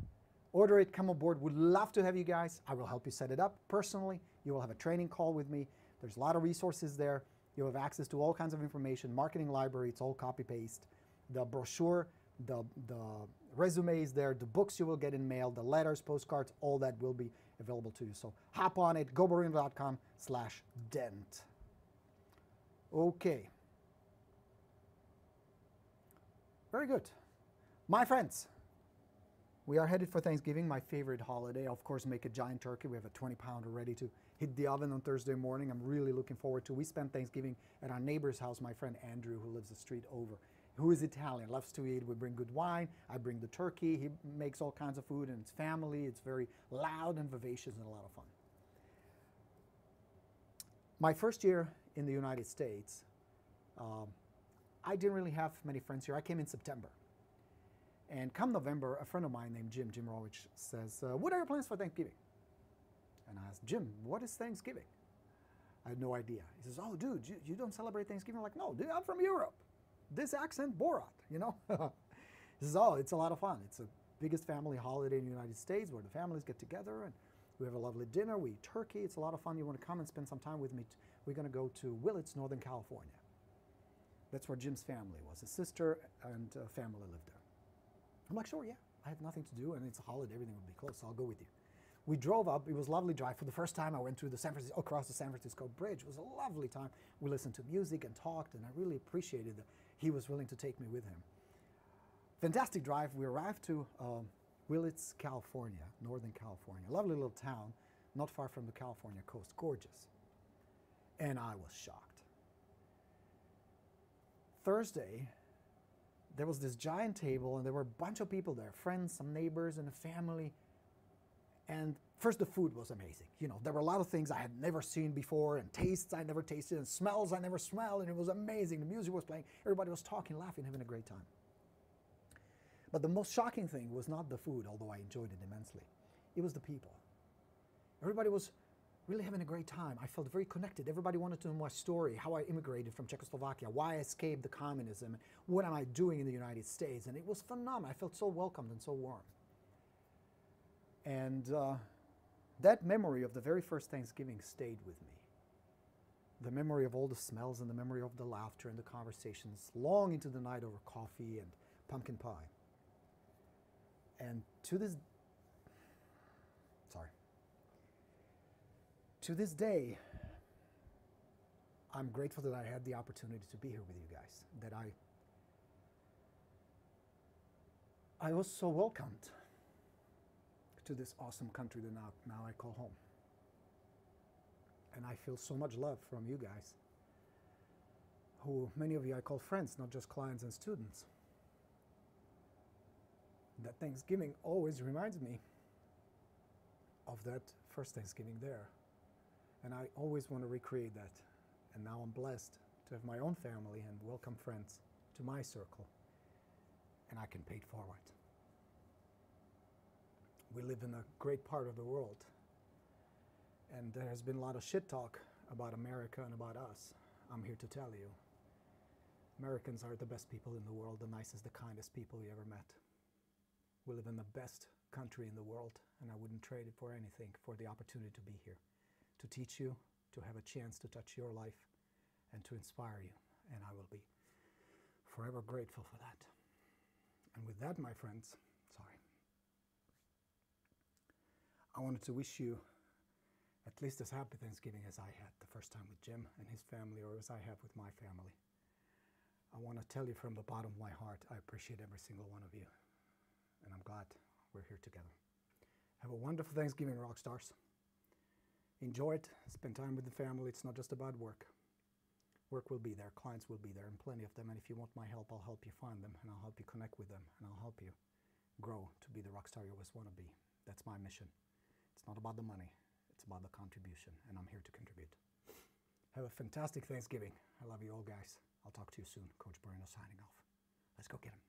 Order it. Come on board. Would love to have you guys. I will help you set it up personally. You will have a training call with me. There's a lot of resources there. You'll have access to all kinds of information. Marketing library. It's all copy-paste. The brochure, the resume is there. The books you will get in mail. The letters, postcards, all that will be available to you. So hop on it. GoBorino.com/dent. Okay. Very good. My friends, we are headed for Thanksgiving, my favorite holiday. Of course, make a giant turkey. We have a 20-pounder ready to hit the oven on Thursday morning. I'm really looking forward to it. We spent Thanksgiving at our neighbor's house, my friend Andrew, who lives the street over, who is Italian, loves to eat. We bring good wine. I bring the turkey. He makes all kinds of food, and it's family. It's very loud and vivacious and a lot of fun. My first year in the United States, I didn't really have many friends here. I came in September. And come November, a friend of mine named Jim Rawich says, what are your plans for Thanksgiving? And I asked, Jim, what is Thanksgiving? I had no idea. He says, oh, dude, you don't celebrate Thanksgiving? I'm like, no, dude, I'm from Europe. This accent, Borat, you know? He says, oh, it's a lot of fun. It's the biggest family holiday in the United States where the families get together and we have a lovely dinner. We eat turkey. It's a lot of fun. You want to come and spend some time with me? We're going to go to Willits, Northern California. That's where Jim's family was. His sister and family lived there. I'm like, sure, yeah. I have nothing to do, and it's a holiday. Everything would be closed, so I'll go with you. We drove up. It was a lovely drive. For the first time, I went through across the San Francisco Bridge. It was a lovely time. We listened to music and talked, and I really appreciated that he was willing to take me with him. Fantastic drive. We arrived to Willits, California, Northern California. A lovely little town, not far from the California coast. Gorgeous. And I was shocked. Thursday, there was this giant table, and there were a bunch of people there, friends, some neighbors, and a family. And first, the food was amazing. You know, there were a lot of things I had never seen before, and tastes I never tasted, and smells I never smelled, and it was amazing. The music was playing. Everybody was talking, laughing, having a great time. But the most shocking thing was not the food, although I enjoyed it immensely. It was the people. Everybody was really having a great time. I felt very connected. Everybody wanted to know my story, how I immigrated from Czechoslovakia, why I escaped the communism, what am I doing in the United States. And it was phenomenal. I felt so welcomed and so warm. And that memory of the very first Thanksgiving stayed with me. The memory of all the smells and the memory of the laughter and the conversations long into the night over coffee and pumpkin pie. And to this day, I'm grateful that I had the opportunity to be here with you guys, that I was so welcomed to this awesome country that now I call home. And I feel so much love from you guys, who many of you I call friends, not just clients and students. That Thanksgiving always reminds me of that first Thanksgiving there. And I always want to recreate that. And now I'm blessed to have my own family and welcome friends to my circle. And I can pay it forward. We live in a great part of the world. And there has been a lot of shit talk about America and about us. I'm here to tell you, Americans are the best people in the world, the nicest, the kindest people you ever met. We live in the best country in the world, and I wouldn't trade it for anything, for the opportunity to be here, to teach you, to have a chance to touch your life, and to inspire you. And I will be forever grateful for that. And with that, my friends, I wanted to wish you at least as happy Thanksgiving as I had the first time with Jim and his family, or as I have with my family. I want to tell you from the bottom of my heart, I appreciate every single one of you. And I'm glad we're here together. Have a wonderful Thanksgiving, rock stars. Enjoy it. Spend time with the family. It's not just about work. Work will be there. Clients will be there, and plenty of them. And if you want my help, I'll help you find them, and I'll help you connect with them, and I'll help you grow to be the rock star you always want to be. That's my mission. It's not about the money. It's about the contribution, and I'm here to contribute. Have a fantastic Thanksgiving. I love you all, guys. I'll talk to you soon. Coach Borino signing off. Let's go get him.